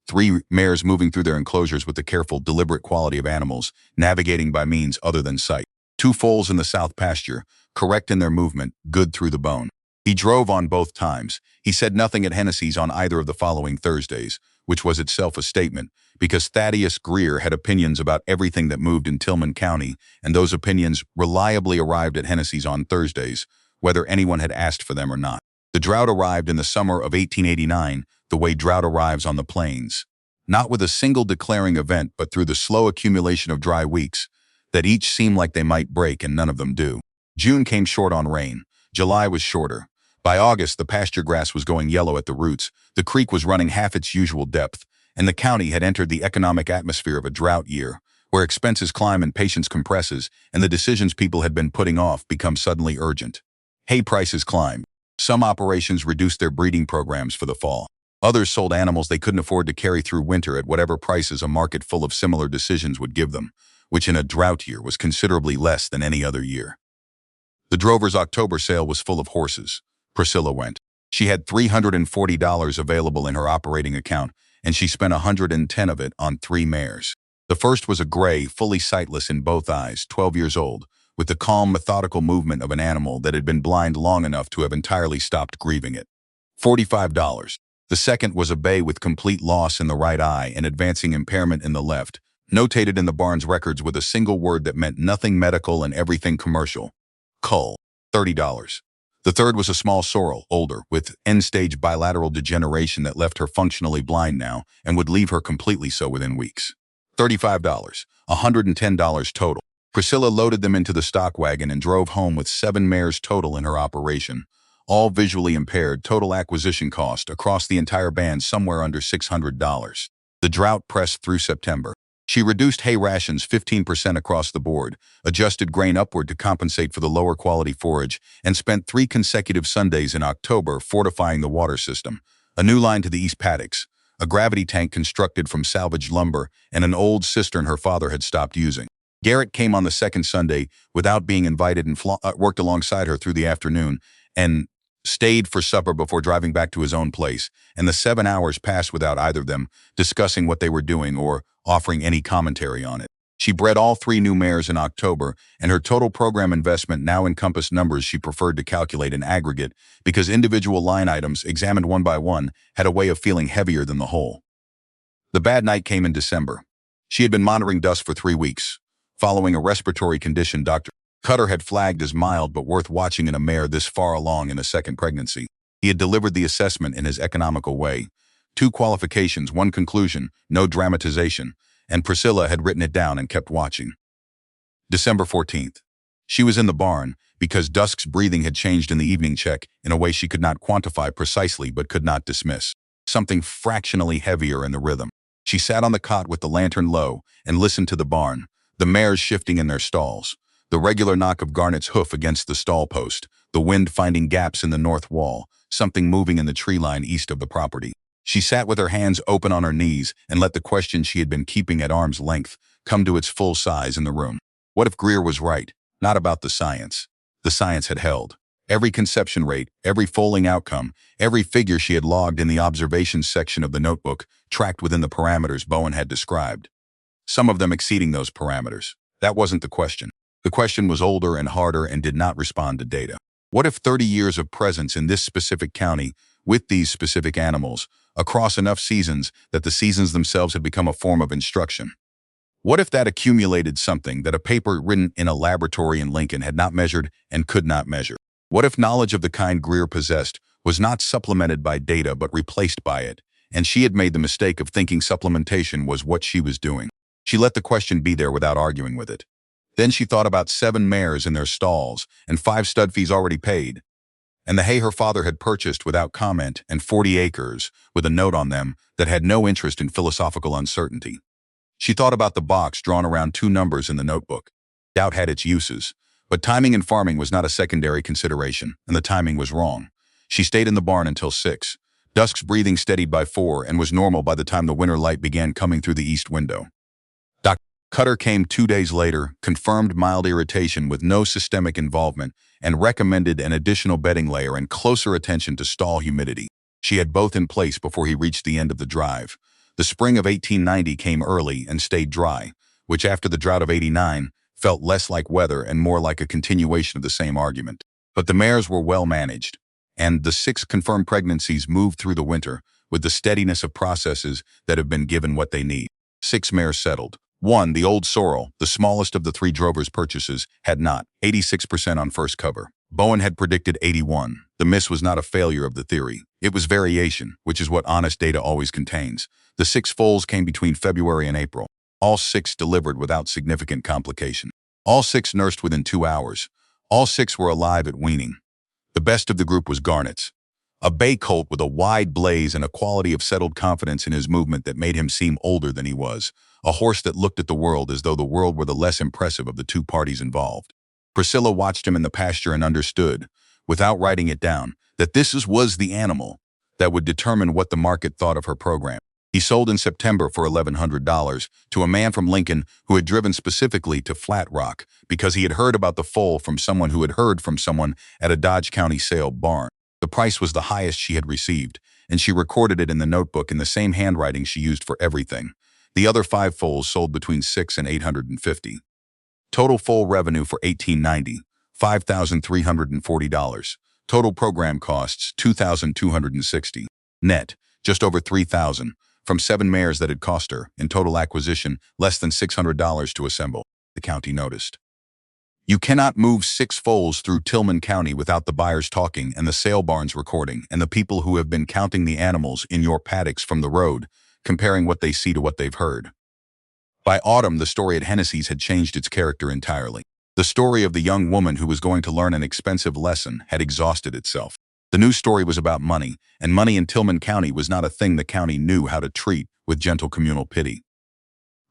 3 mares moving through their enclosures with the careful, deliberate quality of animals, navigating by means other than sight. 2 foals in the south pasture, correct in their movement, good through the bone. He drove on both times. He said nothing at Hennessy's on either of the following Thursdays, which was itself a statement, because Thaddeus Greer had opinions about everything that moved in Tillman County, and those opinions reliably arrived at Hennessy's on Thursdays, whether anyone had asked for them or not. The drought arrived in the summer of 1889, the way drought arrives on the plains. Not with a single declaring event, but through the slow accumulation of dry weeks, that each seemed like they might break and none of them do. June came short on rain. July was shorter. By August, the pasture grass was going yellow at the roots, the creek was running half its usual depth, and the county had entered the economic atmosphere of a drought year, where expenses climb and patience compresses, and the decisions people had been putting off become suddenly urgent. Hay prices climbed. Some operations reduced their breeding programs for the fall. Others sold animals they couldn't afford to carry through winter at whatever prices a market full of similar decisions would give them, which in a drought year was considerably less than any other year. The drover's October sale was full of horses. Priscilla went. She had $340 available in her operating account, and she spent $110 of it on 3 mares. The first was a gray, fully sightless in both eyes, 12 years old, with the calm, methodical movement of an animal that had been blind long enough to have entirely stopped grieving it. $45. The second was a bay with complete loss in the right eye and advancing impairment in the left, notated in the barn's records with a single word that meant nothing medical and everything commercial. Cull. $30. The third was a small sorrel, older, with end-stage bilateral degeneration that left her functionally blind now and would leave her completely so within weeks. $35. $110 total. Priscilla loaded them into the stock wagon and drove home with 7 mares total in her operation, all visually impaired, total acquisition cost across the entire band somewhere under $600. The drought pressed through September. She reduced hay rations 15% across the board, adjusted grain upward to compensate for the lower quality forage, and spent 3 consecutive Sundays in October fortifying the water system, a new line to the east paddocks, a gravity tank constructed from salvaged lumber, and an old cistern her father had stopped using. Garrett came on the second Sunday without being invited and worked alongside her through the afternoon and stayed for supper before driving back to his own place, and the 7 hours passed without either of them discussing what they were doing or offering any commentary on it. She bred all 3 new mares in October, and her total program investment now encompassed numbers she preferred to calculate in aggregate because individual line items, examined one by one, had a way of feeling heavier than the whole. The bad night came in December. She had been monitoring Dusk for 3 weeks. Following a respiratory condition Dr. Cutter had flagged as mild but worth watching in a mare this far along in a second pregnancy. He had delivered the assessment in his economical way. 2 qualifications, 1 conclusion, no dramatization, and Priscilla had written it down and kept watching. December 14th. She was in the barn because Dusk's breathing had changed in the evening check in a way she could not quantify precisely but could not dismiss. Something fractionally heavier in the rhythm. She sat on the cot with the lantern low and listened to the barn, the mares shifting in their stalls, the regular knock of Garnet's hoof against the stall post, the wind finding gaps in the north wall, something moving in the tree line east of the property. She sat with her hands open on her knees and let the question she had been keeping at arm's length come to its full size in the room. What if Greer was right? Not about the science. The science had held. Every conception rate, every foaling outcome, every figure she had logged in the observations section of the notebook tracked within the parameters Bowen had described. Some of them exceeding those parameters. That wasn't the question. The question was older and harder and did not respond to data. What if 30 years of presence in this specific county, with these specific animals, across enough seasons that the seasons themselves had become a form of instruction? What if that accumulated something that a paper written in a laboratory in Lincoln had not measured and could not measure? What if knowledge of the kind Greer possessed was not supplemented by data but replaced by it, and she had made the mistake of thinking supplementation was what she was doing? She let the question be there without arguing with it. Then she thought about 7 mares in their stalls and 5 stud fees already paid. and the hay her father had purchased without comment, and 40 acres, with a note on them that had no interest in philosophical uncertainty. She thought about the box drawn around 2 numbers in the notebook. Doubt had its uses, but timing in farming was not a secondary consideration, and the timing was wrong. She stayed in the barn until 6. Dusk's breathing steadied by 4 and was normal by the time the winter light began coming through the east window. Dr. Cutter came 2 days later, confirmed mild irritation with no systemic involvement, and recommended an additional bedding layer and closer attention to stall humidity. She had both in place before he reached the end of the drive. The spring of 1890 came early and stayed dry, which after the drought of 89 felt less like weather and more like a continuation of the same argument. But the mares were well managed, and the 6 confirmed pregnancies moved through the winter with the steadiness of processes that have been given what they need. 6 mares settled. 1, the old sorrel, the smallest of the 3 drovers' purchases, had not, 86% on first cover. Bowen had predicted 81. The miss was not a failure of the theory. It was variation, which is what honest data always contains. The 6 foals came between February and April. All 6 delivered without significant complication. All 6 nursed within 2 hours. All 6 were alive at weaning. The best of the group was Garnet's, a bay colt with a wide blaze and a quality of settled confidence in his movement that made him seem older than he was, a horse that looked at the world as though the world were the less impressive of the 2 parties involved. Priscilla watched him in the pasture and understood, without writing it down, that this was the animal that would determine what the market thought of her program. He sold in September for $1,100 to a man from Lincoln who had driven specifically to Flat Rock because he had heard about the foal from someone who had heard from someone at a Dodge County sale barn. The price was the highest she had received, and she recorded it in the notebook in the same handwriting she used for everything. The other 5 foals sold between $600 and $850. Total foal revenue for 1890, $5,340. Total program costs, $2,260. Net, just over $3,000, from 7 mares that had cost her, in total acquisition, less than $600 to assemble, the county noticed. You cannot move 6 foals through Tillman County without the buyers talking and the sale barns recording and the people who have been counting the animals in your paddocks from the road, comparing what they see to what they've heard. By autumn, the story at Hennessy's had changed its character entirely. The story of the young woman who was going to learn an expensive lesson had exhausted itself. The new story was about money, and money in Tillman County was not a thing the county knew how to treat with gentle communal pity.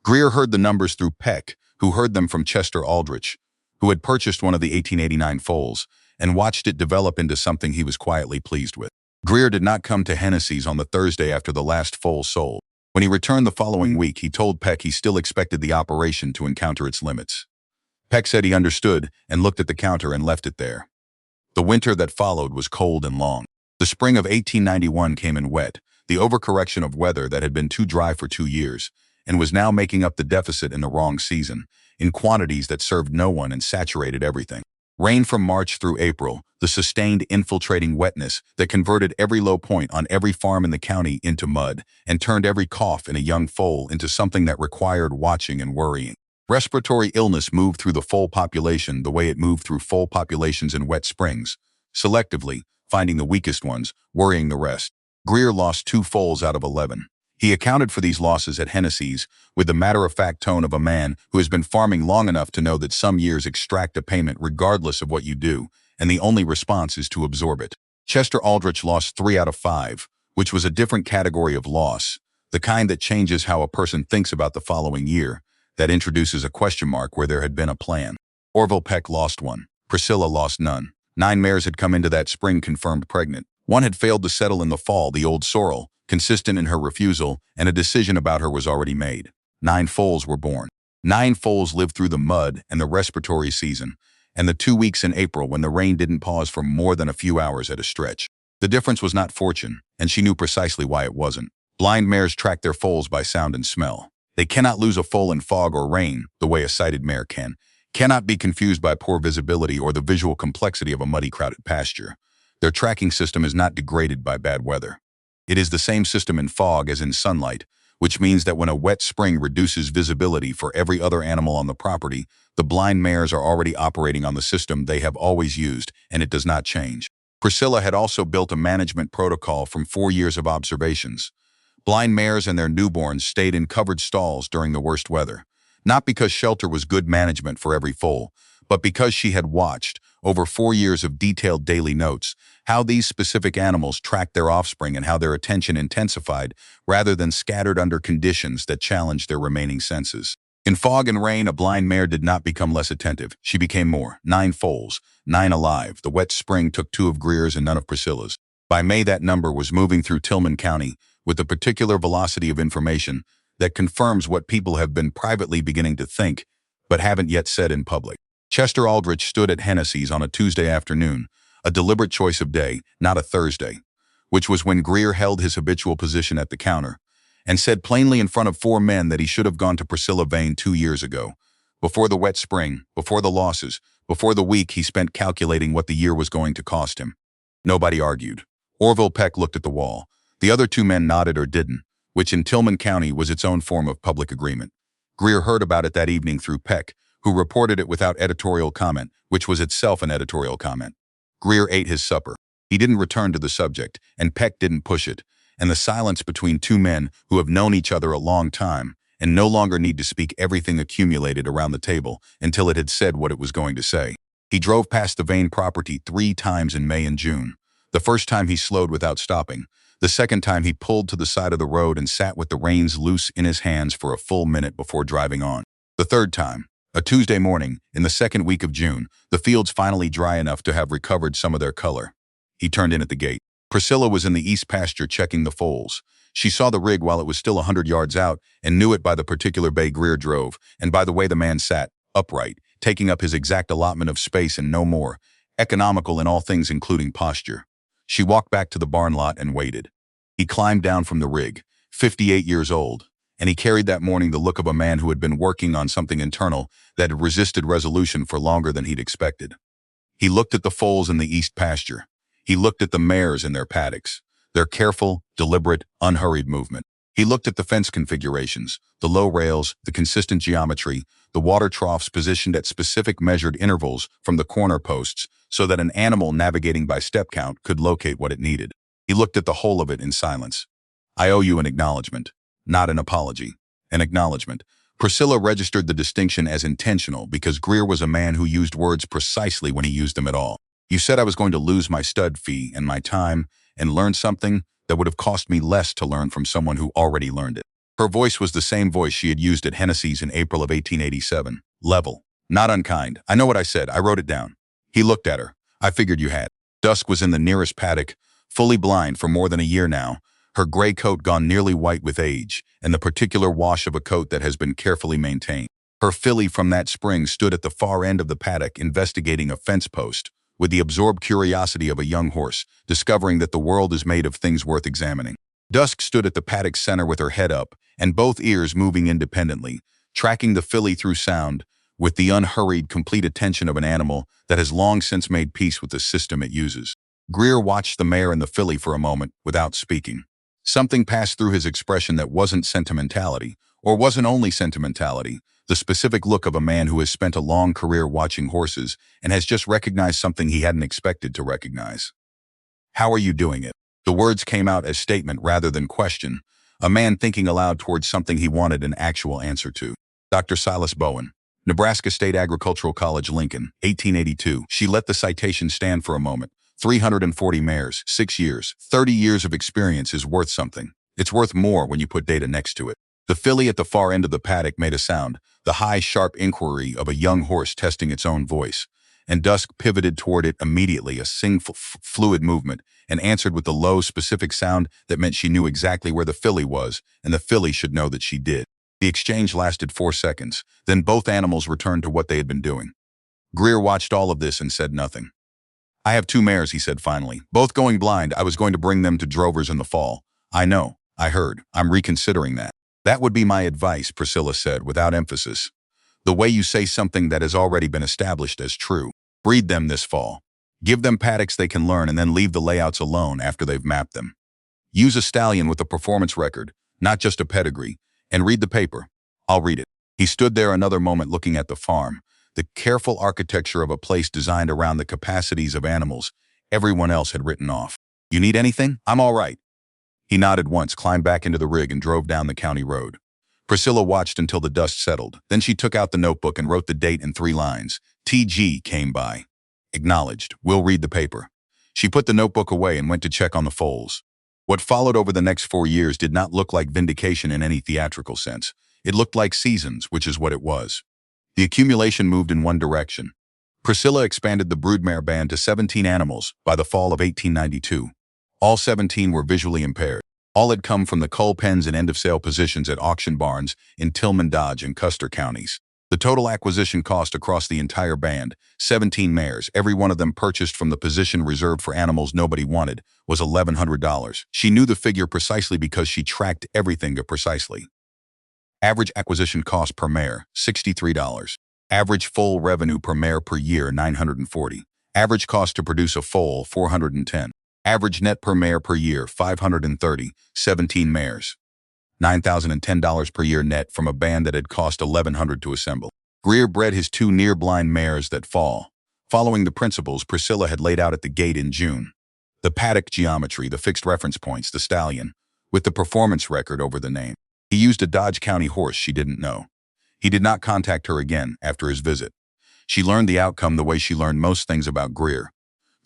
Greer heard the numbers through Peck, who heard them from Chester Aldrich, who had purchased one of the 1889 foals, and watched it develop into something he was quietly pleased with. Greer did not come to Hennessy's on the Thursday after the last foal sold. When he returned the following week, he told Peck he still expected the operation to encounter its limits. Peck said he understood and looked at the counter and left it there. The winter that followed was cold and long. The spring of 1891 came in wet, the overcorrection of weather that had been too dry for 2 years, and was now making up the deficit in the wrong season, in quantities that served no one and saturated everything. Rain from March through April, the sustained infiltrating wetness that converted every low point on every farm in the county into mud and turned every cough in a young foal into something that required watching and worrying. Respiratory illness moved through the foal population the way it moved through foal populations in wet springs, selectively, finding the weakest ones, worrying the rest. Greer lost 2 foals out of 11. He accounted for these losses at Hennessy's with the matter-of-fact tone of a man who has been farming long enough to know that some years extract a payment regardless of what you do, and the only response is to absorb it. Chester Aldrich lost 3 out of 5, which was a different category of loss, the kind that changes how a person thinks about the following year, that introduces a question mark where there had been a plan. Orville Peck lost 1. Priscilla lost none. 9 mares had come into that spring confirmed pregnant. 1 had failed to settle in the fall, the old sorrel, consistent in her refusal, and a decision about her was already made. 9 foals were born. 9 foals lived through the mud and the respiratory season, and the 2 weeks in April when the rain didn't pause for more than a few hours at a stretch. The difference was not fortune, and she knew precisely why it wasn't. Blind mares track their foals by sound and smell. They cannot lose a foal in fog or rain the way a sighted mare can, cannot be confused by poor visibility or the visual complexity of a muddy, crowded pasture. Their tracking system is not degraded by bad weather. It is the same system in fog as in sunlight, which means that when a wet spring reduces visibility for every other animal on the property, the blind mares are already operating on the system they have always used, and it does not change. Priscilla had also built a management protocol from 4 years of observations. Blind mares and their newborns stayed in covered stalls during the worst weather, not because shelter was good management for every foal, but because she had watched, over 4 years of detailed daily notes, how these specific animals tracked their offspring and how their attention intensified rather than scattered under conditions that challenged their remaining senses. In fog and rain, a blind mare did not become less attentive. She became more. 9 foals, 9 alive. The wet spring took 2 of Greer's and none of Priscilla's. By May, that number was moving through Tillman County with a particular velocity of information that confirms what people have been privately beginning to think, but haven't yet said in public. Chester Aldrich stood at Hennessy's on a Tuesday afternoon, a deliberate choice of day, not a Thursday, which was when Greer held his habitual position at the counter, and said plainly in front of 4 men that he should have gone to Priscilla Vane 2 years ago, before the wet spring, before the losses, before the week he spent calculating what the year was going to cost him. Nobody argued. Orville Peck looked at the wall. The other 2 men nodded or didn't, which in Tillman County was its own form of public agreement. Greer heard about it that evening through Peck, who reported it without editorial comment, which was itself an editorial comment. Greer ate his supper. He didn't return to the subject, and Peck didn't push it, and the silence between 2 men who have known each other a long time and no longer need to speak everything accumulated around the table until it had said what it was going to say. He drove past the Vane property 3 times in May and June. The first time he slowed without stopping. The second time he pulled to the side of the road and sat with the reins loose in his hands for a full minute before driving on. The third time, a Tuesday morning, in the second week of June, the fields finally dry enough to have recovered some of their color. He turned in at the gate. Priscilla was in the east pasture checking the foals. She saw the rig while it was still 100 yards out and knew it by the particular bay Greer drove and by the way the man sat, upright, taking up his exact allotment of space and no more, economical in all things including posture. She walked back to the barn lot and waited. He climbed down from the rig, 58 years old, and he carried that morning the look of a man who had been working on something internal that had resisted resolution for longer than he'd expected. He looked at the foals in the east pasture. He looked at the mares in their paddocks, their careful, deliberate, unhurried movement. He looked at the fence configurations, the low rails, the consistent geometry, the water troughs positioned at specific measured intervals from the corner posts so that an animal navigating by step count could locate what it needed. He looked at the whole of it in silence. I owe you an acknowledgement, not an apology. An acknowledgement. Priscilla registered the distinction as intentional because Greer was a man who used words precisely when he used them at all. You said I was going to lose my stud fee and my time and learn something that would have cost me less to learn from someone who already learned it. Her voice was the same voice she had used at Hennessy's in April of 1887. Level. Not unkind. I know what I said. I wrote it down. He looked at her. I figured you had. Dusk was in the nearest paddock, fully blind for more than a year now, her gray coat gone nearly white with age, and the particular wash of a coat that has been carefully maintained. Her filly from that spring stood at the far end of the paddock investigating a fence post, with the absorbed curiosity of a young horse, discovering that the world is made of things worth examining. Dusk stood at the paddock center with her head up and both ears moving independently, tracking the filly through sound with the unhurried, complete attention of an animal that has long since made peace with the system it uses. Greer watched the mare and the filly for a moment without speaking. Something passed through his expression that wasn't sentimentality, or wasn't only sentimentality, the specific look of a man who has spent a long career watching horses and has just recognized something he hadn't expected to recognize. How are you doing it? The words came out as statement rather than question, a man thinking aloud towards something he wanted an actual answer to. Dr. Silas Bowen, Nebraska State Agricultural College, Lincoln, 1882. She let the citation stand for a moment. 340 mares, 6 years, 30 years of experience is worth something. It's worth more when you put data next to it. The filly at the far end of the paddock made a sound, the high, sharp inquiry of a young horse testing its own voice, and Dusk pivoted toward it immediately, a fluid movement, and answered with the low, specific sound that meant she knew exactly where the filly was, and the filly should know that she did. The exchange lasted 4 seconds, then both animals returned to what they had been doing. Greer watched all of this and said nothing. I have 2 mares, he said finally, both going blind. I was going to bring them to drovers in the fall. I know, I heard. I'm reconsidering that. That would be my advice, Priscilla said without emphasis. The way you say something that has already been established as true. Breed them this fall. Give them paddocks they can learn and then leave the layouts alone after they've mapped them. Use a stallion with a performance record, not just a pedigree, and read the paper. I'll read it. He stood there another moment looking at the farm, the careful architecture of a place designed around the capacities of animals everyone else had written off. You need anything? I'm all right. He nodded once, climbed back into the rig, and drove down the county road. Priscilla watched until the dust settled. Then she took out the notebook and wrote the date in 3 lines. TG came by. Acknowledged. We'll read the paper. She put the notebook away and went to check on the foals. What followed over the next 4 years did not look like vindication in any theatrical sense. It looked like seasons, which is what it was. The accumulation moved in one direction. Priscilla expanded the broodmare band to 17 animals by the fall of 1892. All 17 were visually impaired. All had come from the cull pens and end-of-sale positions at auction barns in Tillman, Dodge, and Custer counties. The total acquisition cost across the entire band, 17 mares, every one of them purchased from the position reserved for animals nobody wanted, was $1,100. She knew the figure precisely because she tracked everything precisely. Average acquisition cost per mare, $63. Average foal revenue per mare per year, $940. Average cost to produce a foal, $410. Average net per mare per year, $530, 17 mares. $9,010 per year net from a band that had cost $1,100 to assemble. Greer bred his 2 near-blind mares that fall, following the principles Priscilla had laid out at the gate in June. The paddock geometry, the fixed reference points, the stallion, with the performance record over the name. He used a Dodge County horse she didn't know. He did not contact her again after his visit. She learned the outcome the way she learned most things about Greer.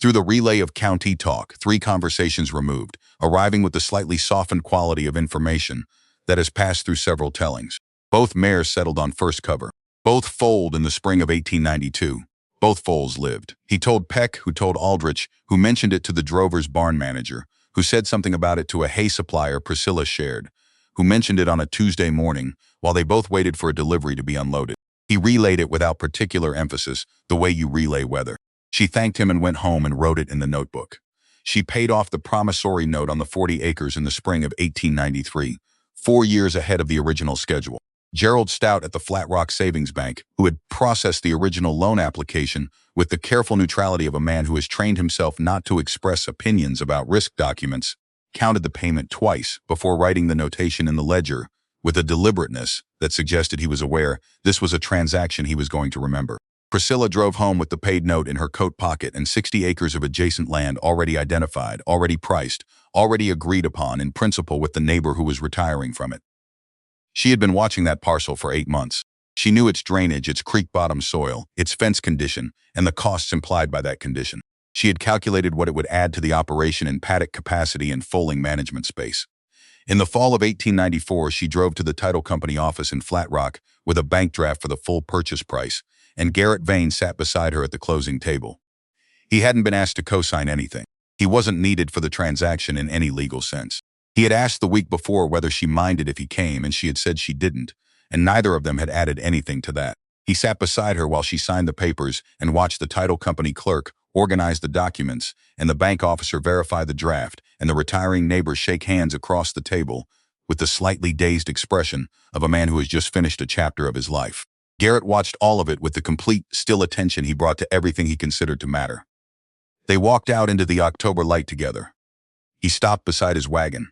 Through the relay of county talk, 3 conversations removed, arriving with the slightly softened quality of information that has passed through several tellings. Both mares settled on first cover. Both foaled in the spring of 1892. Both foals lived. He told Peck, who told Aldrich, who mentioned it to the drover's barn manager, who said something about it to a hay supplier Priscilla shared, who mentioned it on a Tuesday morning while they both waited for a delivery to be unloaded. He relayed it without particular emphasis, the way you relay weather. She thanked him and went home and wrote it in the notebook. She paid off the promissory note on the 40 acres in the spring of 1893, 4 years ahead of the original schedule. Gerald Stout at the Flat Rock Savings Bank, who had processed the original loan application with the careful neutrality of a man who has trained himself not to express opinions about risk documents, counted the payment twice before writing the notation in the ledger with a deliberateness that suggested he was aware this was a transaction he was going to remember. Priscilla drove home with the paid note in her coat pocket and 60 acres of adjacent land already identified, already priced, already agreed upon in principle with the neighbor who was retiring from it. She had been watching that parcel for 8 months. She knew its drainage, its creek-bottom soil, its fence condition, and the costs implied by that condition. She had calculated what it would add to the operation in paddock capacity and foaling management space. In the fall of 1894, she drove to the title company office in Flat Rock with a bank draft for the full purchase price, and Garrett Vane sat beside her at the closing table. He hadn't been asked to co-sign anything. He wasn't needed for the transaction in any legal sense. He had asked the week before whether she minded if he came, and she had said she didn't, and neither of them had added anything to that. He sat beside her while she signed the papers and watched the title company clerk organize the documents and the bank officer verify the draft and the retiring neighbor shake hands across the table with the slightly dazed expression of a man who has just finished a chapter of his life. Garrett watched all of it with the complete, still attention he brought to everything he considered to matter. They walked out into the October light together. He stopped beside his wagon.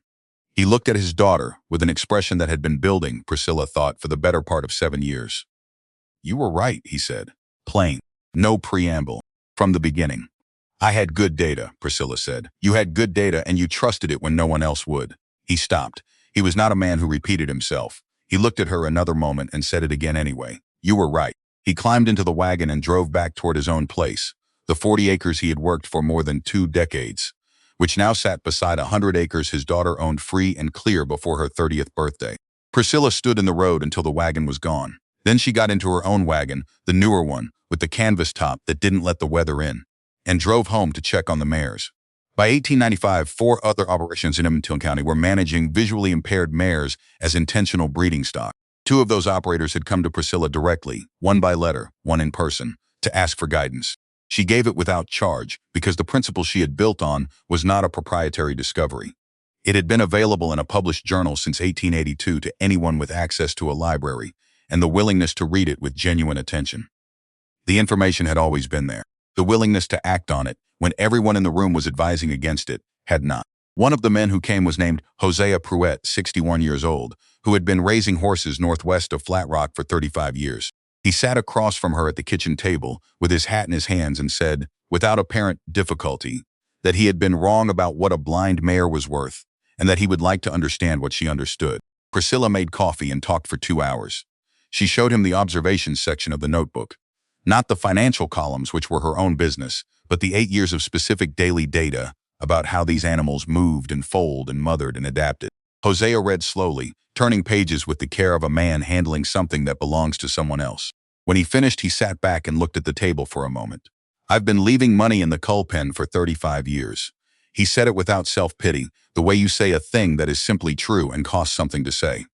He looked at his daughter with an expression that had been building, Priscilla thought, for the better part of 7 years. "You were right," he said. Plain. No preamble. From the beginning. "I had good data," Priscilla said. "You had good data and you trusted it when no one else would." He stopped. He was not a man who repeated himself. He looked at her another moment and said it again anyway. "You were right." He climbed into the wagon and drove back toward his own place, the 40 acres he had worked for more than 2 decades, which now sat beside 100 acres his daughter owned free and clear before her 30th birthday. Priscilla stood in the road until the wagon was gone. Then she got into her own wagon, the newer one, with the canvas top that didn't let the weather in, and drove home to check on the mares. By 1895, 4 other operations in Edmonton County were managing visually impaired mares as intentional breeding stock. 2 of those operators had come to Priscilla directly, one by letter, one in person, to ask for guidance. She gave it without charge because the principle she had built on was not a proprietary discovery. It had been available in a published journal since 1882 to anyone with access to a library and the willingness to read it with genuine attention. The information had always been there. The willingness to act on it, when everyone in the room was advising against it, had not. One of the men who came was named Hosea Pruett, 61 years old, who had been raising horses northwest of Flat Rock for 35 years. He sat across from her at the kitchen table with his hat in his hands and said, without apparent difficulty, that he had been wrong about what a blind mare was worth and that he would like to understand what she understood. Priscilla made coffee and talked for 2 hours. She showed him the observations section of the notebook. Not the financial columns, which were her own business, but the 8 years of specific daily data about how these animals moved and foaled and mothered and adapted. Hosea read slowly, turning pages with the care of a man handling something that belongs to someone else. When he finished, he sat back and looked at the table for a moment. "I've been leaving money in the coal pen for 35 years. He said it without self-pity, the way you say a thing that is simply true and costs something to say.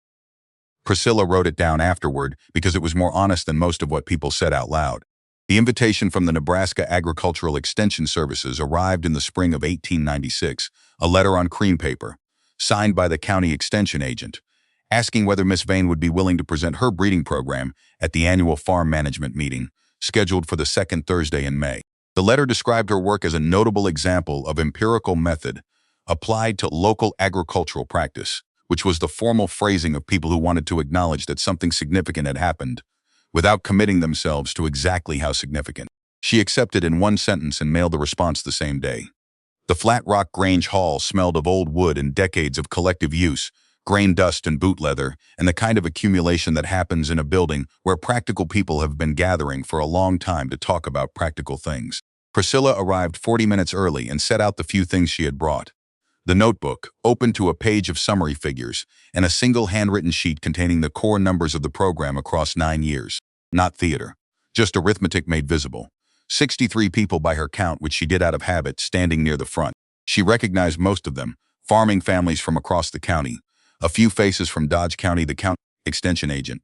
Priscilla wrote it down afterward because it was more honest than most of what people said out loud. The invitation from the Nebraska Agricultural Extension Services arrived in the spring of 1896, a letter on cream paper, signed by the county extension agent, asking whether Miss Vane would be willing to present her breeding program at the annual farm management meeting, scheduled for the second Thursday in May. The letter described her work as a notable example of empirical method applied to local agricultural practice, which was the formal phrasing of people who wanted to acknowledge that something significant had happened, without committing themselves to exactly how significant. She accepted in one sentence and mailed the response the same day. The Flat Rock Grange Hall smelled of old wood and decades of collective use, grain dust and boot leather, and the kind of accumulation that happens in a building where practical people have been gathering for a long time to talk about practical things. Priscilla arrived 40 minutes early and set out the few things she had brought. The notebook, open to a page of summary figures, and a single handwritten sheet containing the core numbers of the program across 9 years. Not theater, just arithmetic made visible. 63 people by her count, which she did out of habit, standing near the front. She recognized most of them, farming families from across the county, a few faces from Dodge County, the county extension agent,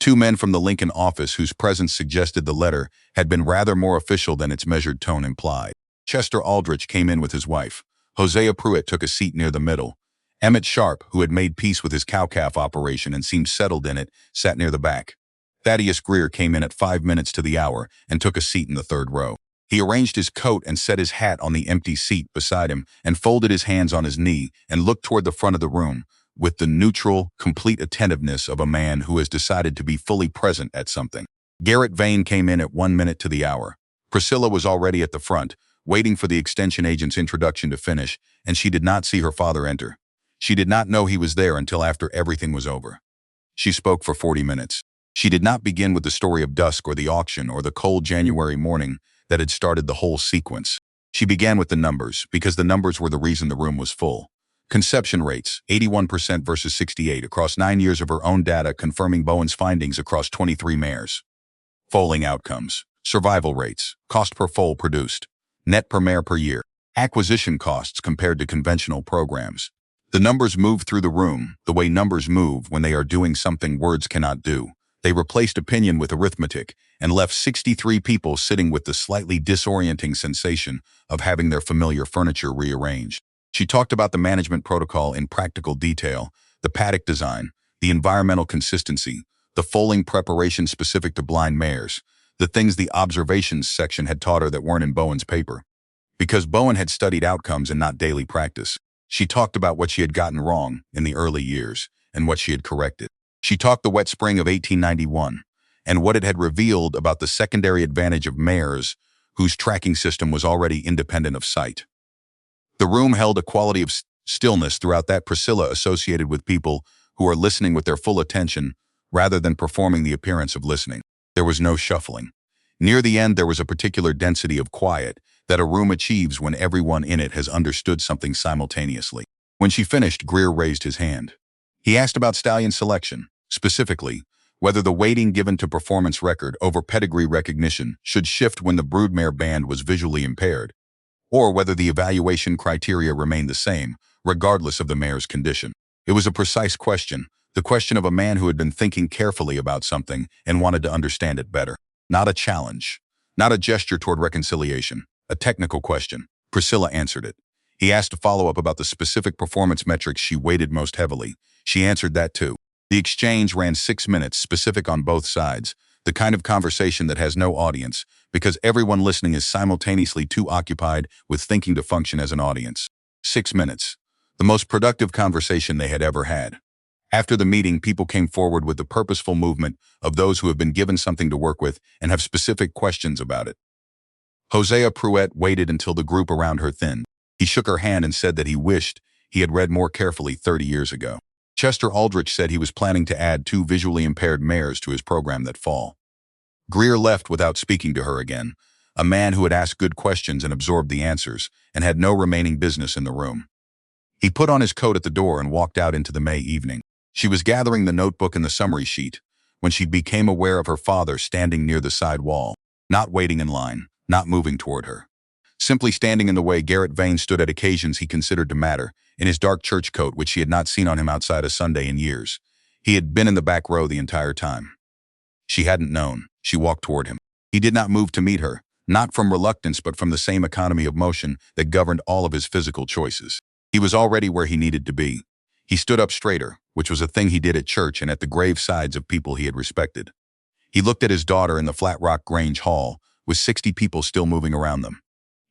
2 men from the Lincoln office whose presence suggested the letter had been rather more official than its measured tone implied. Chester Aldrich came in with his wife. Hosea Pruitt took a seat near the middle. Emmett Sharp, who had made peace with his cow-calf operation and seemed settled in it, sat near the back. Thaddeus Greer came in at 5 minutes to the hour and took a seat in the third row. He arranged his coat and set his hat on the empty seat beside him and folded his hands on his knee and looked toward the front of the room with the neutral, complete attentiveness of a man who has decided to be fully present at something. Garrett Vane came in at 1 minute to the hour. Priscilla was already at the front, waiting for the extension agent's introduction to finish, and she did not see her father enter. She did not know he was there until after everything was over. She spoke for 40 minutes. She did not begin with the story of Dusk or the auction or the cold January morning that had started the whole sequence. She began with the numbers, because the numbers were the reason the room was full. Conception rates, 81% versus 68 across 9 years of her own data confirming Bowen's findings across 23 mares. Foaling outcomes, survival rates, cost per foal produced, net per mare per year, acquisition costs compared to conventional programs. The numbers moved through the room, the way numbers move when they are doing something words cannot do. They replaced opinion with arithmetic and left 63 people sitting with the slightly disorienting sensation of having their familiar furniture rearranged. She talked about the management protocol in practical detail, the paddock design, the environmental consistency, the foaling preparation specific to blind mares, the things the observations section had taught her that weren't in Bowen's paper. Because Bowen had studied outcomes and not daily practice, she talked about what she had gotten wrong in the early years and what she had corrected. She talked the wet spring of 1891 and what it had revealed about the secondary advantage of mares whose tracking system was already independent of sight. The room held a quality of stillness throughout that Priscilla associated with people who are listening with their full attention rather than performing the appearance of listening. There was no shuffling. Near the end, there was a particular density of quiet that a room achieves when everyone in it has understood something simultaneously. When she finished, Greer raised his hand. He asked about stallion selection, specifically, whether the weighting given to performance record over pedigree recognition should shift when the broodmare band was visually impaired, or whether the evaluation criteria remained the same, regardless of the mare's condition. It was a precise question, the question of a man who had been thinking carefully about something and wanted to understand it better. Not a challenge, not a gesture toward reconciliation, a technical question. Priscilla answered it. He asked a follow-up about the specific performance metrics she weighted most heavily. She answered that too. The exchange ran 6 minutes, specific on both sides, the kind of conversation that has no audience, because everyone listening is simultaneously too occupied with thinking to function as an audience. 6 minutes. The most productive conversation they had ever had. After the meeting, people came forward with the purposeful movement of those who have been given something to work with and have specific questions about it. Hosea Pruitt waited until the group around her thinned. He shook her hand and said that he wished he had read more carefully 30 years ago. Chester Aldrich said he was planning to add 2 visually impaired mares to his program that fall. Greer left without speaking to her again, a man who had asked good questions and absorbed the answers, and had no remaining business in the room. He put on his coat at the door and walked out into the May evening. She was gathering the notebook and the summary sheet when she became aware of her father standing near the side wall, not waiting in line, not moving toward her. Simply standing in the way Garrett Vane stood at occasions he considered to matter, in his dark church coat which she had not seen on him outside a Sunday in years. He had been in the back row the entire time. She hadn't known. She walked toward him. He did not move to meet her, not from reluctance but from the same economy of motion that governed all of his physical choices. He was already where he needed to be. He stood up straighter, which was a thing he did at church and at the grave sides of people he had respected. He looked at his daughter in the Flat Rock Grange Hall, with 60 people still moving around them.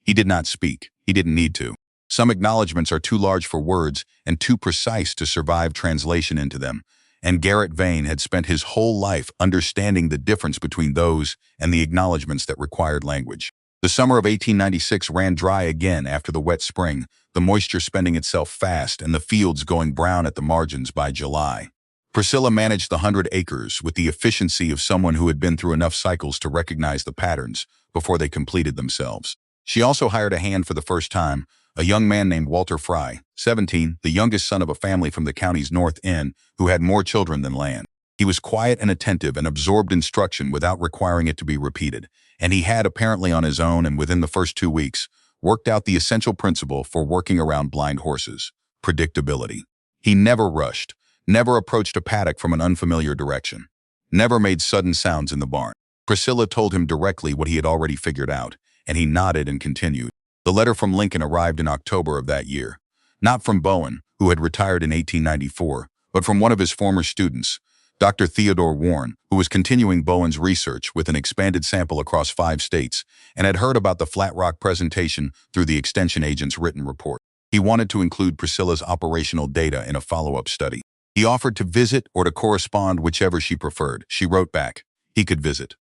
He did not speak. He didn't need to. Some acknowledgments are too large for words and too precise to survive translation into them, and Garrett Vane had spent his whole life understanding the difference between those and the acknowledgments that required language. The summer of 1896 ran dry again after the wet spring, the moisture spending itself fast and the fields going brown at the margins by July. Priscilla managed the 100 acres with the efficiency of someone who had been through enough cycles to recognize the patterns before they completed themselves. She also hired a hand for the first time, a young man named Walter Fry, 17, the youngest son of a family from the county's north end who had more children than land. He was quiet and attentive and absorbed instruction without requiring it to be repeated, and he had apparently on his own and within the first 2 weeks worked out the essential principle for working around blind horses: predictability. He never rushed, never approached a paddock from an unfamiliar direction, never made sudden sounds in the barn. Priscilla told him directly what he had already figured out, and he nodded and continued. The letter from Lincoln arrived in October of that year, not from Bowen, who had retired in 1894, but from one of his former students, Dr. Theodore Warren, who was continuing Bowen's research with an expanded sample across 5 states and had heard about the Flat Rock presentation through the extension agent's written report. He wanted to include Priscilla's operational data in a follow-up study. He offered to visit or to correspond, whichever she preferred. She wrote back. He could visit.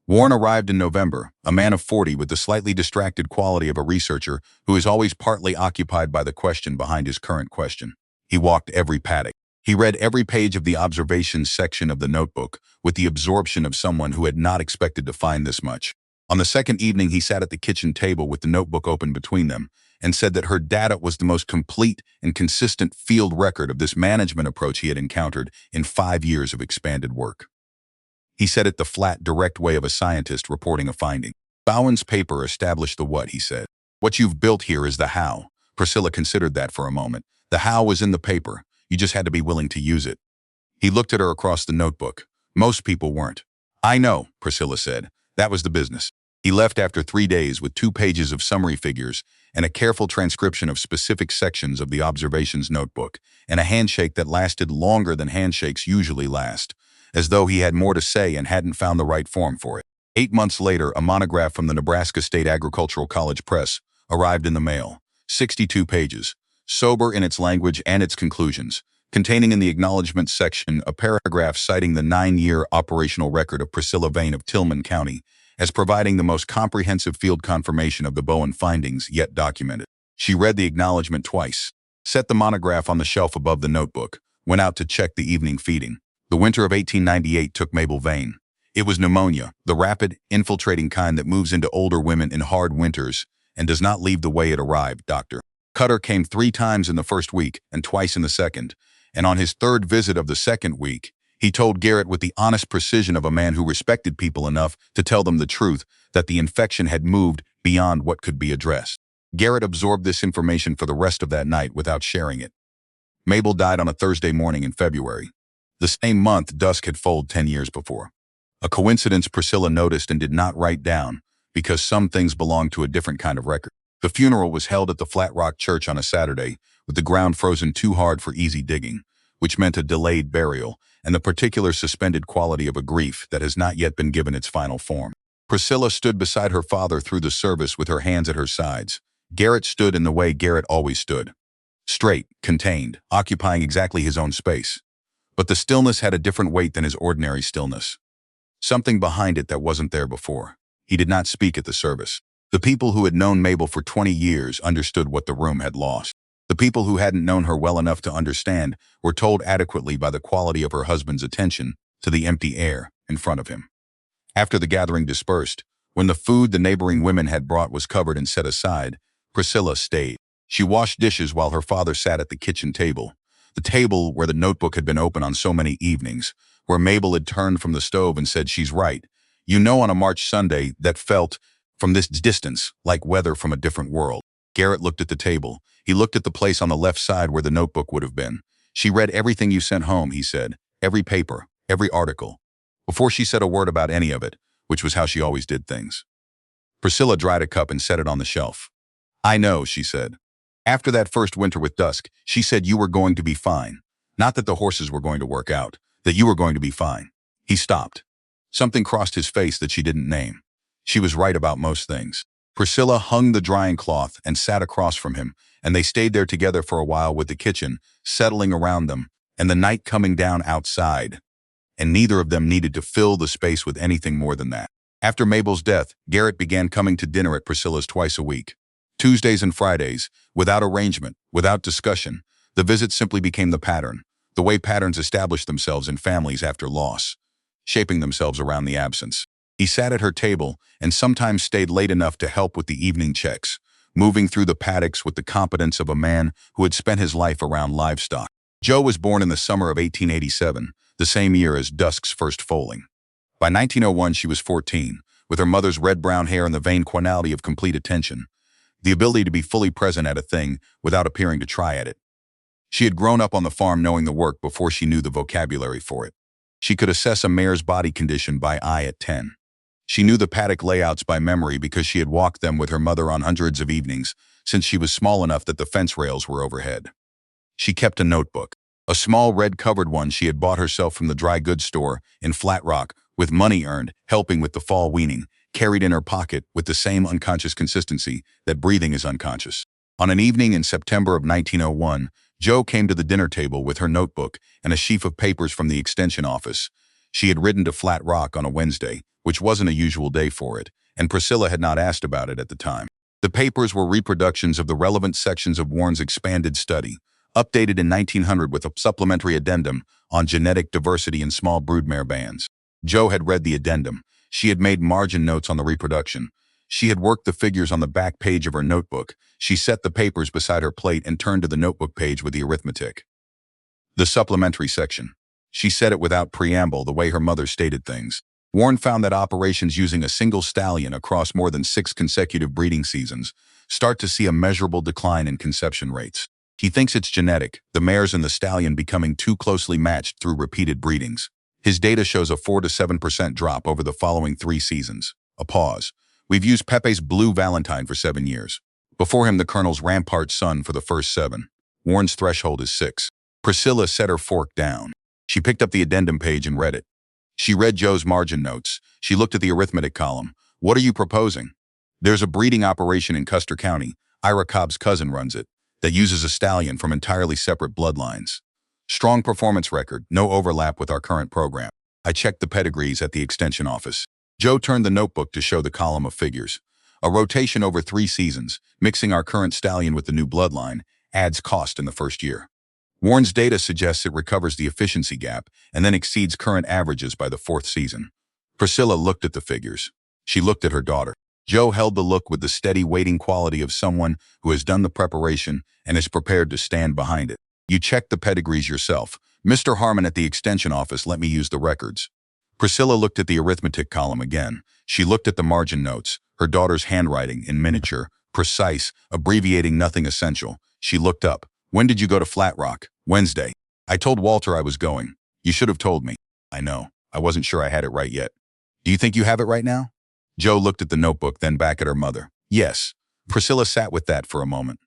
Warren arrived in November, a man of 40 with the slightly distracted quality of a researcher who is always partly occupied by the question behind his current question. He walked every paddock. He read every page of the observations section of the notebook with the absorption of someone who had not expected to find this much. On the second evening, he sat at the kitchen table with the notebook open between them and said that her data was the most complete and consistent field record of this management approach he had encountered in 5 years of expanded work. He said it the flat, direct way of a scientist reporting a finding. Bowen's paper established the what, he said. What you've built here is the how. Priscilla considered that for a moment. The how was in the paper. You just had to be willing to use it. He looked at her across the notebook. Most people weren't. I know, Priscilla said. That was the business. He left after 3 days with 2 pages of summary figures and a careful transcription of specific sections of the observations notebook, and a handshake that lasted longer than handshakes usually last, as though he had more to say and hadn't found the right form for it. 8 months later, a monograph from the Nebraska State Agricultural College Press arrived in the mail. 62 pages, sober in its language and its conclusions, containing in the acknowledgments section a paragraph citing the 9-year operational record of Priscilla Vane of Tillman County as providing the most comprehensive field confirmation of the Bowen findings yet documented. She read the acknowledgment twice, set the monograph on the shelf above the notebook, went out to check the evening feeding. The winter of 1898 took Mabel Vane. It was pneumonia, the rapid, infiltrating kind that moves into older women in hard winters and does not leave the way it arrived, Dr. Cutter came 3 times in the first week and twice in the second, and on his 3rd visit of the second week, he told Garrett with the honest precision of a man who respected people enough to tell them the truth that the infection had moved beyond what could be addressed. Garrett absorbed this information for the rest of that night without sharing it. Mabel died on a Thursday morning in February. The same month Dusk had foaled 10 years before. A coincidence Priscilla noticed and did not write down because some things belonged to a different kind of record. The funeral was held at the Flat Rock Church on a Saturday, with the ground frozen too hard for easy digging, which meant a delayed burial and the particular suspended quality of a grief that has not yet been given its final form. Priscilla stood beside her father through the service with her hands at her sides. Garrett stood in the way Garrett always stood. Straight, contained, occupying exactly his own space. But the stillness had a different weight than his ordinary stillness. Something behind it that wasn't there before. He did not speak at the service. The people who had known Mabel for 20 years understood what the room had lost. The people who hadn't known her well enough to understand were told adequately by the quality of her husband's attention to the empty air in front of him. After the gathering dispersed, when the food the neighboring women had brought was covered and set aside, Priscilla stayed. She washed dishes while her father sat at the kitchen table, the table where the notebook had been open on so many evenings, where Mabel had turned from the stove and said, "She's right. You know, on a March Sunday that felt, from this distance, like weather from a different world." Garrett looked at the table. He looked at the place on the left side where the notebook would have been. "She read everything you sent home," he said. "Every paper, every article." Before she said a word about any of it, which was how she always did things. Priscilla dried a cup and set it on the shelf. "I know," she said. "After that first winter with Dusk, she said you were going to be fine. Not that the horses were going to work out, that you were going to be fine." He stopped. Something crossed his face that she didn't name. She was right about most things. Priscilla hung the drying cloth and sat across from him, and they stayed there together for a while with the kitchen settling around them and the night coming down outside. And neither of them needed to fill the space with anything more than that. After Mabel's death, Garrett began coming to dinner at Priscilla's twice a week. Tuesdays and Fridays, without arrangement, without discussion. The visits simply became the pattern, the way patterns establish themselves in families after loss, shaping themselves around the absence. He sat at her table and sometimes stayed late enough to help with the evening checks, moving through the paddocks with the competence of a man who had spent his life around livestock. Joe was born in the summer of 1887, the same year as Dusk's first foaling. By 1901, she was 14, with her mother's red-brown hair and the vain quinality of complete attention, the ability to be fully present at a thing without appearing to try at it. She had grown up on the farm knowing the work before she knew the vocabulary for it. She could assess a mare's body condition by eye at 10. She knew the paddock layouts by memory because she had walked them with her mother on hundreds of evenings since she was small enough that the fence rails were overhead. She kept a notebook, a small red-covered one she had bought herself from the dry goods store in Flat Rock, with money earned, helping with the fall weaning, carried in her pocket with the same unconscious consistency that breathing is unconscious. On an evening in September of 1901, Joe came to the dinner table with her notebook and a sheaf of papers from the extension office. She had ridden to Flat Rock on a Wednesday, which wasn't a usual day for it, and Priscilla had not asked about it at the time. The papers were reproductions of the relevant sections of Warren's expanded study, updated in 1900 with a supplementary addendum on genetic diversity in small broodmare bands. Joe had read the addendum. She had made margin notes on the reproduction. She had worked the figures on the back page of her notebook. She set the papers beside her plate and turned to the notebook page with the arithmetic. The supplementary section. She said it without preamble, the way her mother stated things. Warren found that operations using a single stallion across more than 6 consecutive breeding seasons start to see a measurable decline in conception rates. He thinks it's genetic, the mares and the stallion becoming too closely matched through repeated breedings. His data shows a 4 to 7% drop over the following 3 seasons. A pause. "We've used Pepe's Blue Valentine for 7 years. Before him, the Colonel's Rampart Sun for the first 7. Warren's threshold is 6. Priscilla set her fork down. She picked up the addendum page and read it. She read Joe's margin notes. She looked at the arithmetic column. "What are you proposing?" "There's a breeding operation in Custer County. Ira Cobb's cousin runs it, that uses a stallion from entirely separate bloodlines. Strong performance record, no overlap with our current program. I checked the pedigrees at the extension office." Joe turned the notebook to show the column of figures. "A rotation over 3 seasons, mixing our current stallion with the new bloodline, adds cost in the first year. Warren's data suggests it recovers the efficiency gap and then exceeds current averages by the 4th season." Priscilla looked at the figures. She looked at her daughter. Joe held the look with the steady, waiting quality of someone who has done the preparation and is prepared to stand behind it. "You checked the pedigrees yourself. Mr. Harmon at the extension office let me use the records." Priscilla looked at the arithmetic column again. She looked at the margin notes, her daughter's handwriting in miniature, precise, abbreviating nothing essential. She looked up. "When did you go to Flat Rock?" "Wednesday. I told Walter I was going. You should have told me." "I know. I wasn't sure I had it right yet." "Do you think you have it right now?" Joe looked at the notebook, then back at her mother. "Yes." Priscilla sat with that for a moment.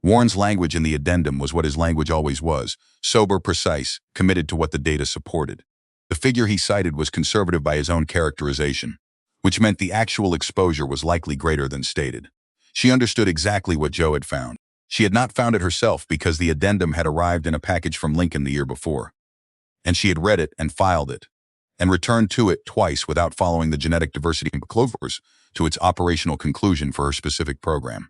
Warren's language in the addendum was what his language always was, sober, precise, committed to what the data supported. The figure he cited was conservative by his own characterization, which meant the actual exposure was likely greater than stated. She understood exactly what Joe had found. She had not found it herself because the addendum had arrived in a package from Lincoln the year before. And she had read it and filed it, and returned to it twice without following the genetic diversity clovers to its operational conclusion for her specific program.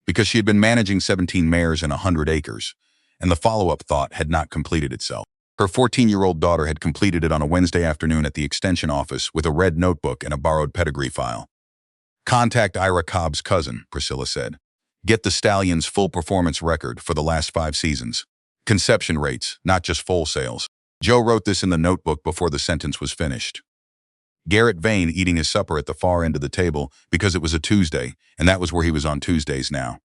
Because she had been managing 17 mares and 100 acres, and the follow-up thought had not completed itself. Her 14-year-old daughter had completed it on a Wednesday afternoon at the extension office with a red notebook and a borrowed pedigree file. Contact Ira Cobb's cousin, Priscilla said. Get the stallion's full performance record for the last 5 seasons. Conception rates, not just foal sales. Joe wrote this in the notebook before the sentence was finished. Garrett Vane, eating his supper at the far end of the table because it was a Tuesday, and that was where he was on Tuesdays now,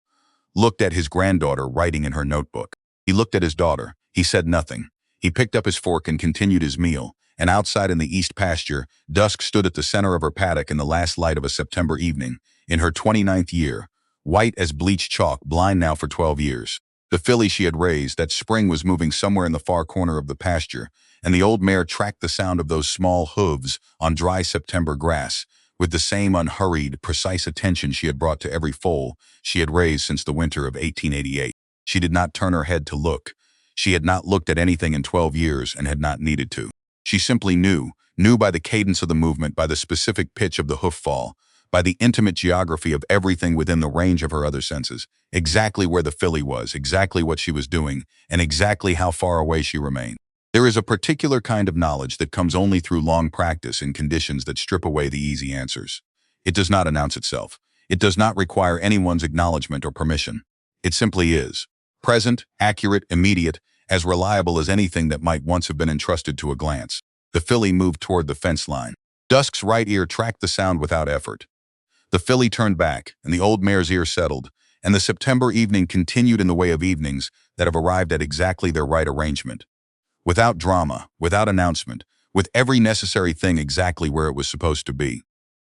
looked at his granddaughter writing in her notebook. He looked at his daughter. He said nothing. He picked up his fork and continued his meal, and outside in the east pasture, Dusk stood at the center of her paddock in the last light of a September evening, in her 29th year, white as bleached chalk, blind now for 12 years. The filly she had raised that spring was moving somewhere in the far corner of the pasture, and the old mare tracked the sound of those small hooves on dry September grass with the same unhurried, precise attention she had brought to every foal she had raised since the winter of 1888. She did not turn her head to look. She had not looked at anything in 12 years and had not needed to. She simply knew by the cadence of the movement, by the specific pitch of the hoof fall, by the intimate geography of everything within the range of her other senses, exactly where the filly was, exactly what she was doing, and exactly how far away she remained. There is a particular kind of knowledge that comes only through long practice in conditions that strip away the easy answers. It does not announce itself. It does not require anyone's acknowledgement or permission. It simply is. Present, accurate, immediate, as reliable as anything that might once have been entrusted to a glance. The filly moved toward the fence line. Dusk's right ear tracked the sound without effort. The filly turned back, and the old mare's ear settled, and the September evening continued in the way of evenings that have arrived at exactly their right arrangement. Without drama, without announcement, with every necessary thing exactly where it was supposed to be.